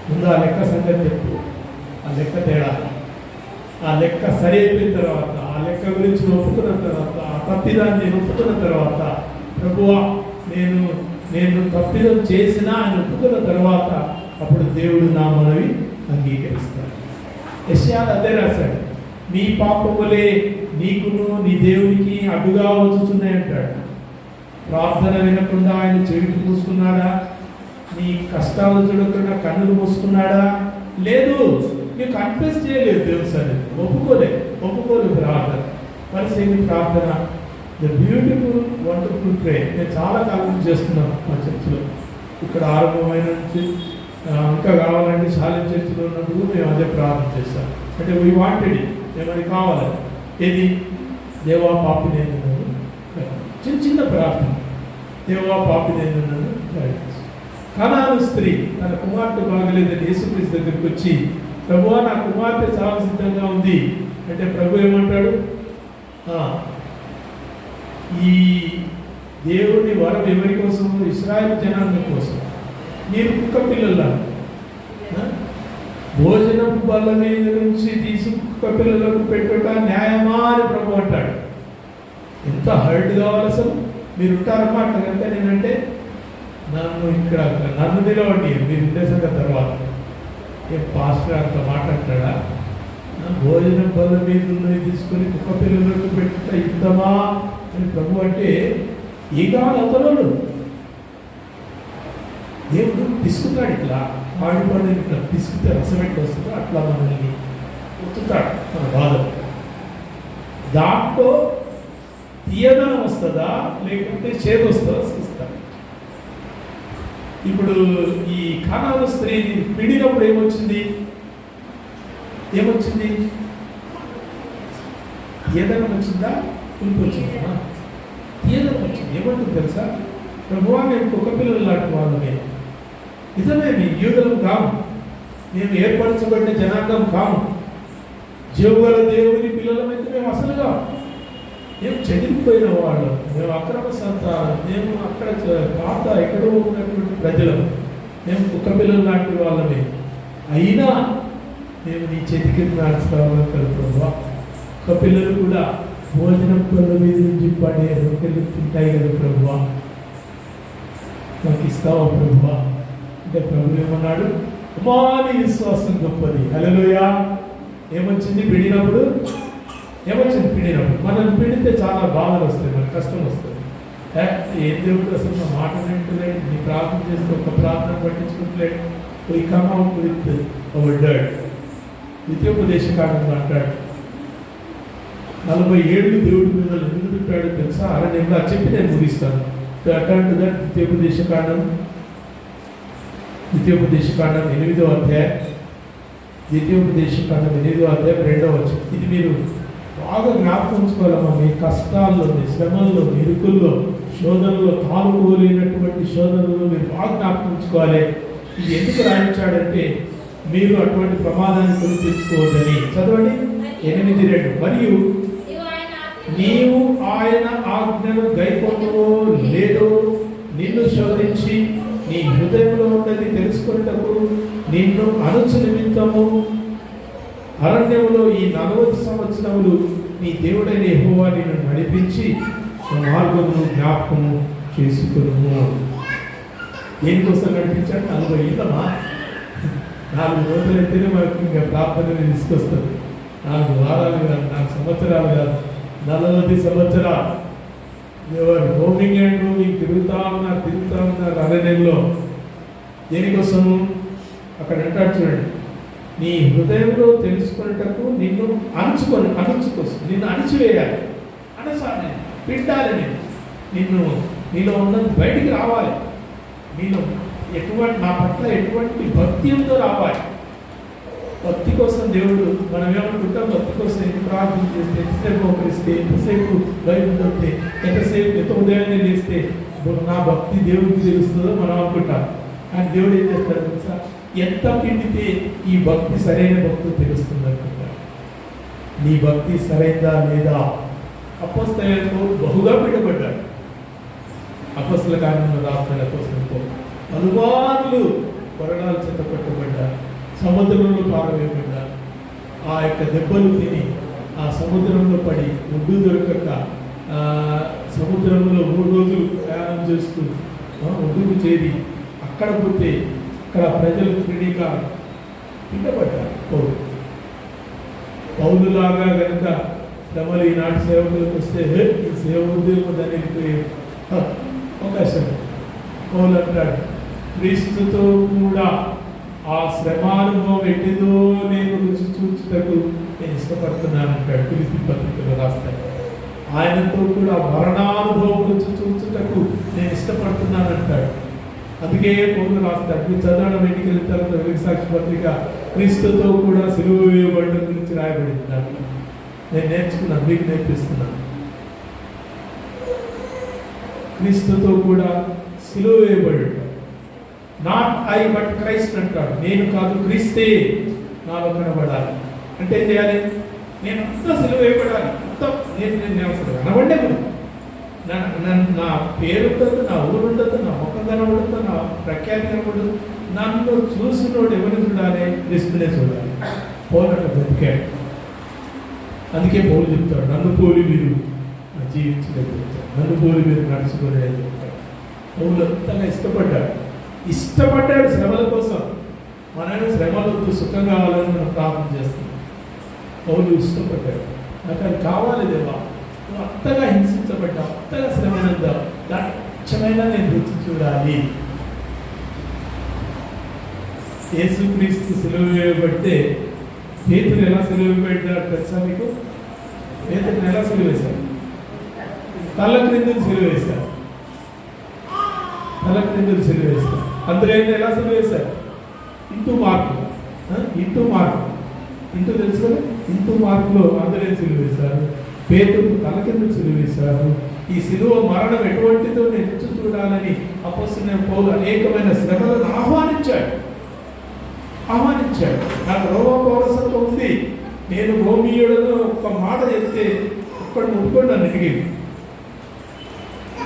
ముందు ఆ లెక్క సంగతి చెప్పు. ఆ లెక్క తేడా, ఆ లెక్క సరి అయిపోయిన తర్వాత, ఆ లెక్క గురించి ఒప్పుకున్న తర్వాత, ఆ తప్పిదాన్ని ఒప్పుకున్న తర్వాత, ప్రభువా నేను తప్పిదం చేసినా ఆయన ఒప్పుకున్న తర్వాత అప్పుడు దేవుడు నా మనవి అంగీకరిస్తాడు. యెషయాలో అదే రాశాడు, నీ పాపములే నీకును నీ దేవునికి అడ్డుగా వచ్చుతున్నాయి అంటాడు. ప్రార్థన వినకుండా ఆయన చెవిటి మూసుకున్నాడా? నీ కష్టాలు చూడకుండా కన్నులు మూసుకున్నాడా? లేదు. నీకు కన్ఫెస్ చేయలేదు, దేవుని సన్నిధిలో ఒప్పుకోలేదు ప్రార్థన. పరిస్థితి ప్రార్థన ద బ్యూటిఫుల్ వండర్ఫుల్ ప్రే. నేను చాలా కాలం చేస్తున్నాను మా చర్చిలో. ఇక్కడ ఆరంభమైన నుంచి ఇంకా కావాలంటే చాలా చర్చిలో ఉన్నప్పుడు మేము అదే ప్రార్థన చేస్తాం. అంటే వీ వాంటెడ్ ఇట్, మేము అది కావాలని. ఏది? దేవా పాపి నేను చిన్న ప్రార్థన, దేవా పాపి నేను కనాను స్త్రీ తన కుమార్తె బాగలేదని యేసుక్రీస్తు దగ్గరికి వచ్చి, ప్రభువా నా కుమార్తె చాలా సిద్ధంగా ఉంది అంటే ప్రభు ఏమంటాడు? ఈ దేవుని వరం ఎవరి కోసం? ఇశ్రాయేలు జనాంగం కోసం. మీరు కుక్క పిల్లల భోజనం బల్ల మీద నుంచి తీసి కుక్క పిల్లలకు పెట్టుట న్యాయమా అని ప్రభు అంటాడు. ఎంత హర్ట్ కావాలి అసలు? మీరు ఉంటారన్నమాట కనుక. నేనంటే నన్ను నిలవండి మీరు ఉండేసాక తర్వాత ఏ పాస్టర్ అంత మాట్లాడతాడా? భోజనం బల్ల మీద తీసుకొని కుక్క పిల్లలకు పెట్టుట ఇద్దామా అని ప్రభు అంటే ఏ కావాలి అవతలలో? దేవుడు పిసుకుతాడు, ఇట్లా వాడి పనులు ఇట్లా పిసుకుతే రసమెట్టు వస్తుందో అట్లా మనల్ని ఉత్తుతాడు మన బాధలు. దాంట్లో తీయదనం వస్తుందా లేకపోతే చేదు వస్తుందా చూస్తాడు. ఇప్పుడు ఈ కానాను స్త్రీని పిడినప్పుడు ఏమొచ్చింది? తీయదనం వచ్చిందా? పులుపు వచ్చిందా? తీయదనం వచ్చింది. ఏమంటుంది తెలుసా? ప్రభువా మేము కుక్క పిల్లలు లాంటి వాళ్ళమే, నిజమే, మీ యూదులం కాము, మేము ఏర్పరచబడిన జనాంగం కాము, జీవగల దేవుని పిల్లలమైతే మేము అసలుగా మేము చెదిరిపోయిన వాళ్ళు, మేము అక్రమ సంతానం, మేము అక్కడ పాత ఎక్కడో ఉన్నటువంటి ప్రజలం, మేము కుక్క పిల్లలు లాంటి వాళ్ళమే, అయినా మేము నీ చేతికి నడుచుకోవాలి కదా ప్రభువా. కుక్క పిల్లలు కూడా భోజనం పళ్ళ మీద నుంచి పడే రొట్టెలు తింటాయి కదా ప్రభువా, నాకు ఇస్తావా ప్రభువా అంటే ప్రభు ఏమన్నాడు? అమ్మా నీ విశ్వాసం గొప్పది. హల్లెలూయా. ఏమొచ్చింది పిడినప్పుడు? మనం పిడితే చాలా బాధలు వస్తాయి, మనకు కష్టం వస్తుంది. ఏం దేవుడు అసలు నా మాట వింటలేడు, నీ ప్రార్థన చేస్తే ఒక ప్రార్థన పట్టించుకుంటలేడు. We come out with our dirt. ద్వితీయోపదేశకాండం అంటాడు 40 ఏళ్ళు దేవుడి మిమ్మల్ని ఎందుకు తిప్పాడు తెలుసా? అరణ్యంలో చెప్పి నేను ముగిస్తాను. ద్వితీయోపదేశకాండం 8వ అధ్యాయం 2వ వచనం. ఇది మీరు బాగా జ్ఞాపకం ఉంచుకోవాలమ్మా. మీ కష్టాల్లో, మీ శ్రమల్లో, మీ ఇరుకుల్లో, శోధనలో, తాలుకోలేనటువంటి శోధనలో మీరు బాగా జ్ఞాపకం ఉంచుకోవాలి. ఇది ఎందుకు రాయించాడంటే మీరు అటువంటి ప్రమాదాన్ని కొని తెచ్చుకోవద్దని. చదవండి 8:2. మరియు నీవు ఆయన ఆజ్ఞను గైకొనవో లేదో నిన్ను శోధించి నీ హృదయంలో ఉన్నది తెలుసుకున్నటకు నిన్ను అనుచు నిమిత్తము అరణ్యములో ఈ 40 సంవత్సరములు నీ దేవుడైన యెహోవా నిన్ను నడిపించి మార్గమును జ్ఞాపకము చేసుకును. దేనికోసం నడిపించాడు? 40 ఏళ్ళమా? 4 రోజులైతేనే మనకు ఇంకా ప్రార్థన తీసుకొస్తుంది. 4 వారాలు కాదు, 4 సంవత్సరాలు కాదు. 40 సంవత్సరాలు ఎవరు రోమింగ్ అండ్ రోమింగ్ తిరుగుతా ఉన్నారు అరణ్యంలో. దేనికోసము? అక్కడ అంటాడు చూడండి, నీ హృదయంలో తెలుసుకునేటకు నిన్ను అణుచుకోసం, నిన్ను అణిచివేయాలి, అనసాలి, పిండాలి, నిన్ను నీలో ఉన్నది బయటికి రావాలి, నీలో నా పట్ల ఎటువంటి భక్తి ఉందో రావాలి. భక్తి కోసం దేవుడు, మనం ఏమనుకుంటాం, భక్తి కోసం ఎంత ప్రార్థన చేస్తే, ఎంతసేపు మోకరిస్తే, ఎంతసేపు బైబిల్ చదివితే, ఎంత ఉదయాన్నే చేస్తే నా భక్తి దేవుడికి తెలుస్తుందో మనం అనుకుంటాం. కానీ దేవుడు ఏం చేస్తాడు తెలుసా? ఎంత పిండితే ఈ భక్తి సరైన భక్తి తెలుస్తుంది అనుకుంటాడు. నీ భక్తి సరైనదా లేదా? అపొస్తలులకు బహుగా పిండబడ్డాడు. అపొస్తల కార్యంలో రాసిన అపొస్తలులకు అనుమానులు కొరడాలు చేత పట్టబడ్డారు, సముద్రంలో పారవేయబడ్డారు. ఆ యొక్క దెబ్బలు తిని ఆ సముద్రంలో పడి ఒడ్డు దొరకక సముద్రంలో 3 రోజులు ప్రయాణం చేస్తూ ఒడ్డుకు చేరి అక్కడ పోతే అక్కడ ప్రజలు క్రీడిగా పిండబడ్డారు. పౌలులాగా కనుక శ్రమలు ఈనాటి సేవకులకు వస్తే ఈ సేవ ఉద్యోగం దాన్ని వెళ్ళిపోయే అవకాశం. పౌలు అంటాడు, క్రీస్తుతో కూడా ఆ శ్రమానుభవం ఎట్టిదో నేను రుచి చూచుటకు నేను ఇష్టపడుతున్నాను అంటాడు. ఫిలిప్పీ పత్రికలో రాస్తాడు. ఆయనతో కూడా మరణానుభవం రుచి చూచుటకు నేను ఇష్టపడుతున్నాను అంటాడు. అందుకే పౌలు రాస్తాడు. మీరు చదవడం ఇంటికి వెళ్ళిన తర్వాత వెలుగు సాక్షి పత్రిక క్రీస్తుతో కూడా సిలువ వేయబడడం గురించి రాయబడింది. దాంట్లో నేను నేర్చుకున్నాను, మీకు నేర్పిస్తున్నాను. క్రీస్తుతో కూడా సిలువ వేయబడి, నాట్ ఐ బట్ క్రైస్ట్ అంటాడు. నేను కాదు, క్రీస్తే నాలో కనబడాలి. అంటే ఏం చేయాలి? నేను అంతా సిలువ వేయబడాలి, అంతా నేను అసలు కనబడే నా పేరు ఉండదు, నా ఊరు ఉండదు, నా ముఖం కనబడదు, నా ప్రఖ్యాతి కనబడదు. నన్ను చూసినోడు ఎవరిని చూడాలి? క్రీస్తునే చూడాలి. పౌలు బ్రతికాడు. అందుకే పౌలు చెప్తాడు, నన్ను పోలి మీరు జీవించలేదు, నన్ను పోలి మీరు నడుచుకోలేదని చెప్తాడు. పౌలు అంతగా ఇష్టపడ్డాడు శ్రమల కోసం. మనమే శ్రమలతో సుఖం కావాలని మనం ప్రార్థన చేస్తాం. పౌలు ఇష్టపడ్డాడు, నాకు అది కావాలి దేవా, నువ్వు అంతగా హింసించబడ్డావు, అంతగా శ్రమనందావు, దాక్షమైన నేను రుచి చూడాలి. యేసుక్రీస్తు సిలువ వేయబడితే పేతురు ఎలా సిలువ వేయబడ్డాడు తెలుసా మీకు? పేతురుని ఎలా సిలువ వేశారు? తల క్రిందకు సిలువ వేశారు. తల క్రిందకు సిలువ వేశారు. అందరూ ఎలా సిలువ వేశారు? ఇంటూ తెలుసు కదా, ఇంటూ మార్కులో అందరూ సిలువ వేశారు. పేతురు తల కిందకు సిలువ వేశారు. ఈ సిలువ మరణం ఎటువంటిదో నేను రుచి చూడాలని అపొస్తలుడైన పౌలు అనేకమైన శ్రమలను ఆహ్వానించాడు. నాకు రోమ పౌరసత్వం ఉంది, నేను రోమియోడను ఒక్క మాట చెప్తే ఒక్కడు ముట్టుకొని నన్ను అడిగింది.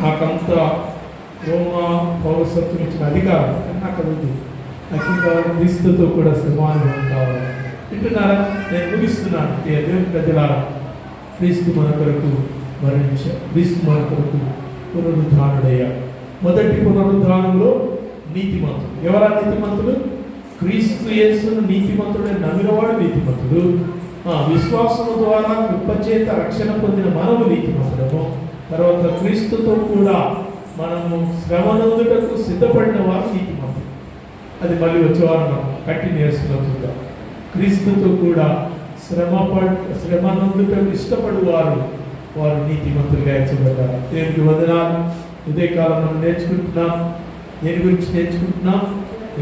నాకంత రోమా పౌరసత్వం ఇచ్చిన అధికారం కానీ నాకు అది ఉంది. నాకు ఇంకా క్రీస్తుతో కూడా సమానుభవం కావాలి. వింటున్నారా? నేను ముగిస్తున్నాను. దేవుని ప్రజలారా, క్రీస్తు మన కొరకు మరణించాడు. క్రీస్తు మన కొరకు పునరుద్ధానుడయ్యాడు. మొదటి పునరుద్ధానంలో నీతిమంతుడు. ఎవరా నీతిమంతుడు? క్రీస్తు యేసును నీతిమంతుడే నమ్మినవాడు నీతిమంతుడు. విశ్వాసము ద్వారా కృపచేత రక్షణ పొందిన మనము నీతిమంతుడము. తర్వాత క్రీస్తుతో కూడా మనము శ్రమనందుటకు సిద్ధపడిన వారు నీతిమంతుడు. అది మళ్ళీ వచ్చేవారు మనం కంటిన్యూస్గా చూద్దాం. క్రీస్తుతో కూడా శ్రమనందుటకు ఇష్టపడు వారు నీతిమంతులుగా ఎంచబడ్డారు. దేవునికి వందనాలు. ఉదయకాలం మనం నేర్చుకుంటున్నాం. దేని గురించి నేర్చుకుంటున్నాం?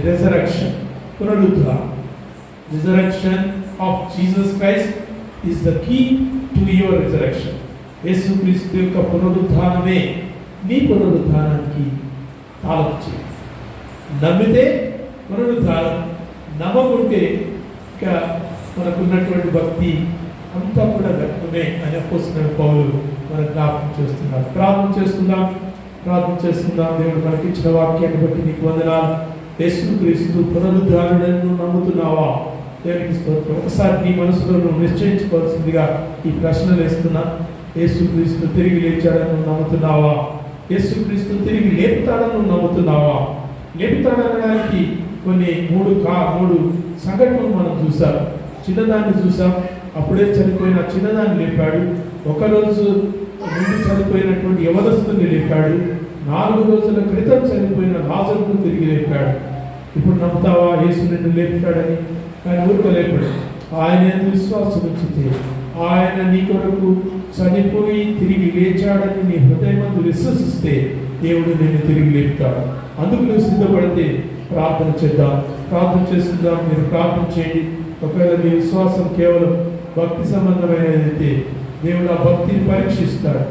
రెజరెక్షన్, పునరుద్ధానం. Resurrection of Jesus Christ is the key to your resurrection. యేసుక్రీస్తు యొక్క పునరుద్ధానమే నీ పునరుద్ధానానికి తాళం చేయి. నమ్మితే పునరుద్ధానం, నమ్మకుంటే ఇక మనకున్నటువంటి భక్తి అంతా కూడా వ్యక్తమే అని అపోస్తలుడైన పౌలు మనకు జ్ఞాపకం చేస్తున్నారు. ప్రార్థన చేస్తున్నాం. దేవుడు మనకి ఇచ్చిన వాక్యాన్ని బట్టి నీకు వందనాలు. యేసుక్రీస్తు పునరుద్ధానుడని నమ్ముతున్నావా? దేవునికి స్తోత్రం. ఒకసారి నీ మనసులో నువ్వు నిశ్చయించుకోవాల్సిందిగా ఈ ప్రశ్నలు వేస్తున్నా. యేసుక్రీస్తు తిరిగి లేచాడని నువ్వు నమ్ముతున్నావా? యేసుక్రీస్తు తిరిగి లేపుతాడని నువ్వు నమ్ముతున్నావా? లేపుతాడనడానికి కొన్ని మూడు సంఘటనలు మనం చూసాం. చిన్నదాన్ని చూసాం, అప్పుడే చనిపోయిన చిన్నదాన్ని లేపాడు. ఒకరోజు ముందు చనిపోయినటువంటి యవనస్తుని లేపాడు. 4 రోజుల క్రితం చనిపోయిన లాజరును తిరిగి లేపాడు. ఇప్పుడు నమ్ముతావా యేసు నిన్ను లేపుతాడని? ఆయన ఊరుకోలేపాడు. ఆయన విశ్వాసం ఉంచితే, ఆయన నీ కొరకు చనిపోయి తిరిగి లేచాడని నీ హృదయమందు విశ్వసిస్తే దేవుడు నిన్ను తిరిగి లేపుతాడు. అందుకు నువ్వు సిద్ధపడితే ప్రార్థన చేద్దాం. ప్రార్థన చేస్తుందాం. మీరు ప్రార్థన చేయండి. ఒకవేళ మీ విశ్వాసం కేవలం భక్తి సంబంధమైనదైతే దేవుడు ఆ భక్తిని పరీక్షిస్తాడు,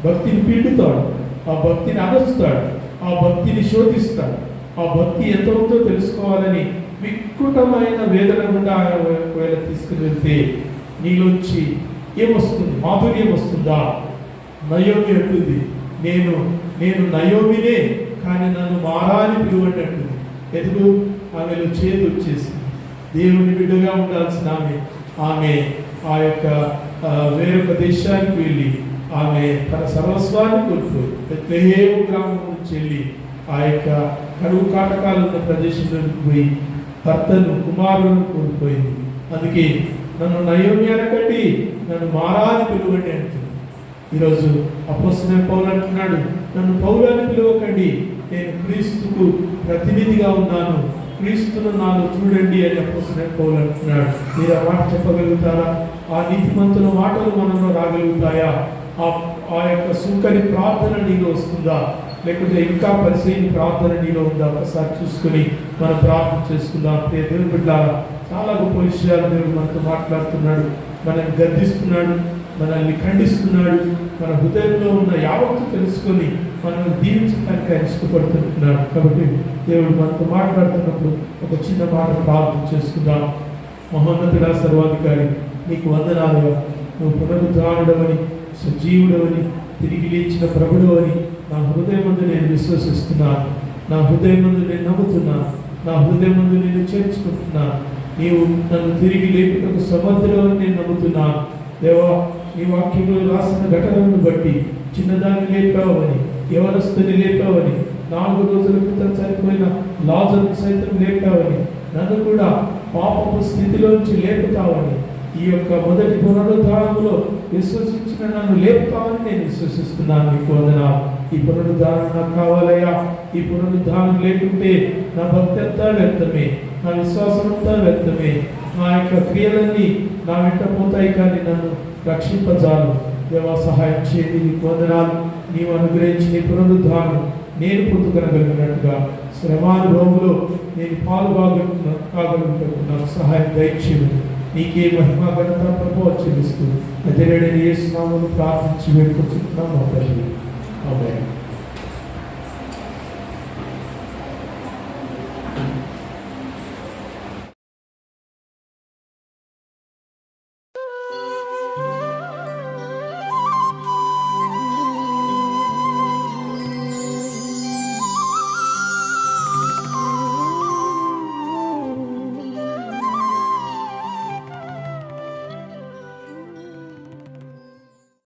భక్తిని పిండుతాడు, ఆ భక్తిని అనరుస్తాడు, ఆ భక్తిని శోధిస్తాడు. ఆ భక్తి ఎంత ఉందో తెలుసుకోవాలని వికృతమైన వేదన గుండా ఒకవేళ తీసుకుని వెళ్తే నీలోంచి ఏమొస్తుంది? మాధుర్యం వస్తుందా? నయోమి అంటుంది, నేను నయోమినే, కానీ నన్ను మారా అని పిలువండి అంటుంది. ఎందుకు? ఆమెలో చేదు వచ్చేసింది. దేవుని బిడ్డగా ఉండాల్సిన ఆమె ఆ యొక్క వేరొక దేశానికి వెళ్ళి ఆమె తన సర్వస్వాన్ని కోల్పోయి బెత్లెహేము గ్రామం నుంచి వెళ్ళి ఆ యొక్క కరువు కాటకాలు ఉన్న ప్రదేశంలోకి పోయి భర్తను కుమారులను కోల్పోయింది. అందుకే నన్ను నయోమి అనకండి, నన్ను మారా అని పిలువండి అంటుంది. ఈరోజు అపోస్తలుడైన పౌలు అంటున్నాడు, నన్ను పౌలు అని పిలవకండి, నేను క్రీస్తుకు ప్రతినిధిగా ఉన్నాను, క్రీస్తును నాలో చూడండి అని అపోస్తలుడైన పౌలు అంటున్నాడు. మీరు ఆ మాట చెప్పగలుగుతారా? ఆ నీతిమంతుల మాటలు మనలో రాగలుగుతాయా? ఆ యొక్క సుంకరి ప్రార్థన నీలో వస్తుందా? లేకుంటే ఇంకా పరిశీలి ప్రార్థన నీలో ఉందా? ఒకసారి చూసుకుని మనం ప్రార్థన చేసుకుందాం. దేవుని బిడ్డలారా, చాలా గొప్ప విషయాలు దేవుడు మనతో మాట్లాడుతున్నాడు, మనల్ని గర్దిస్తున్నాడు, మనల్ని ఖండిస్తున్నాడు. మన హృదయంలో ఉన్న యావత్తు తెలుసుకొని మనల్ని దీవించడానికి ఆయన ఇష్టపడుతున్నాడు. కాబట్టి దేవుడు మనతో మాట్లాడుతున్నప్పుడు ఒక చిన్న మాట ప్రార్థన చేసుకుందాం. మహోన్నతుడా, సర్వాధికారి, నీకు వందనాలుగా, నువ్వు పునరుద్ధారుడవని, సజీవుడవని, తిరిగి లేచిన ప్రభుడవని నా హృదయం ముందు నేను విశ్వసిస్తున్నాను. నా హృదయం ముందు నేను నమ్ముతున్నాను. నా హృదయం ముందు నేను చేర్చుకుంటున్నాను. నీవు నన్ను తిరిగి లేపుటకు సమర్థుడవని నేను నమ్ముతున్నాను. దేవా, నీ వాక్యంలో రాసిన ఘటనలను బట్టి చిన్నదాన్ని లేపావని, యవనస్తుని లేపావని, 4 రోజుల క్రితం చనిపోయిన లాజరును సైతం లేపావని, నన్ను కూడా పాపపు స్థితిలోంచి లేపుతావని, ఈ యొక్క మొదటి పునరుద్ధారణలో విశ్వసించిన నన్ను లేపుతావని నేను విశ్వసిస్తున్నాను. నీకు వందనాలు. ఈ పునరుద్ధారణ నాకు కావాలయ్యా. ఈ పునరుద్ధారణ లేకుంటే నా భక్తి అంతా వ్యర్థమే, నా విశ్వాసం అంతా వ్యర్థమే, నా యొక్క క్రియలన్నీ నా వెంట పోతాయి, కానీ నన్ను రక్షింపజాలు. దేవా, సహాయం చేయండి. నీకు వందనాలు. నీవు అనుగ్రహించిన ఈ పునరుద్ధారణ నేను పొందుకొనగలిగినట్టుగా శ్రమానుభవంలో నేను కాగలుగుతాను. నాకు సహాయం దయచేయండి. నీకే మహిమ ఘనత ప్రభావం చెల్లిస్తూ నజరేయుడైన యేసు నామములో ప్రార్థించి వేడుకొంచుతున్నాము తండ్రి. ఆమేన్.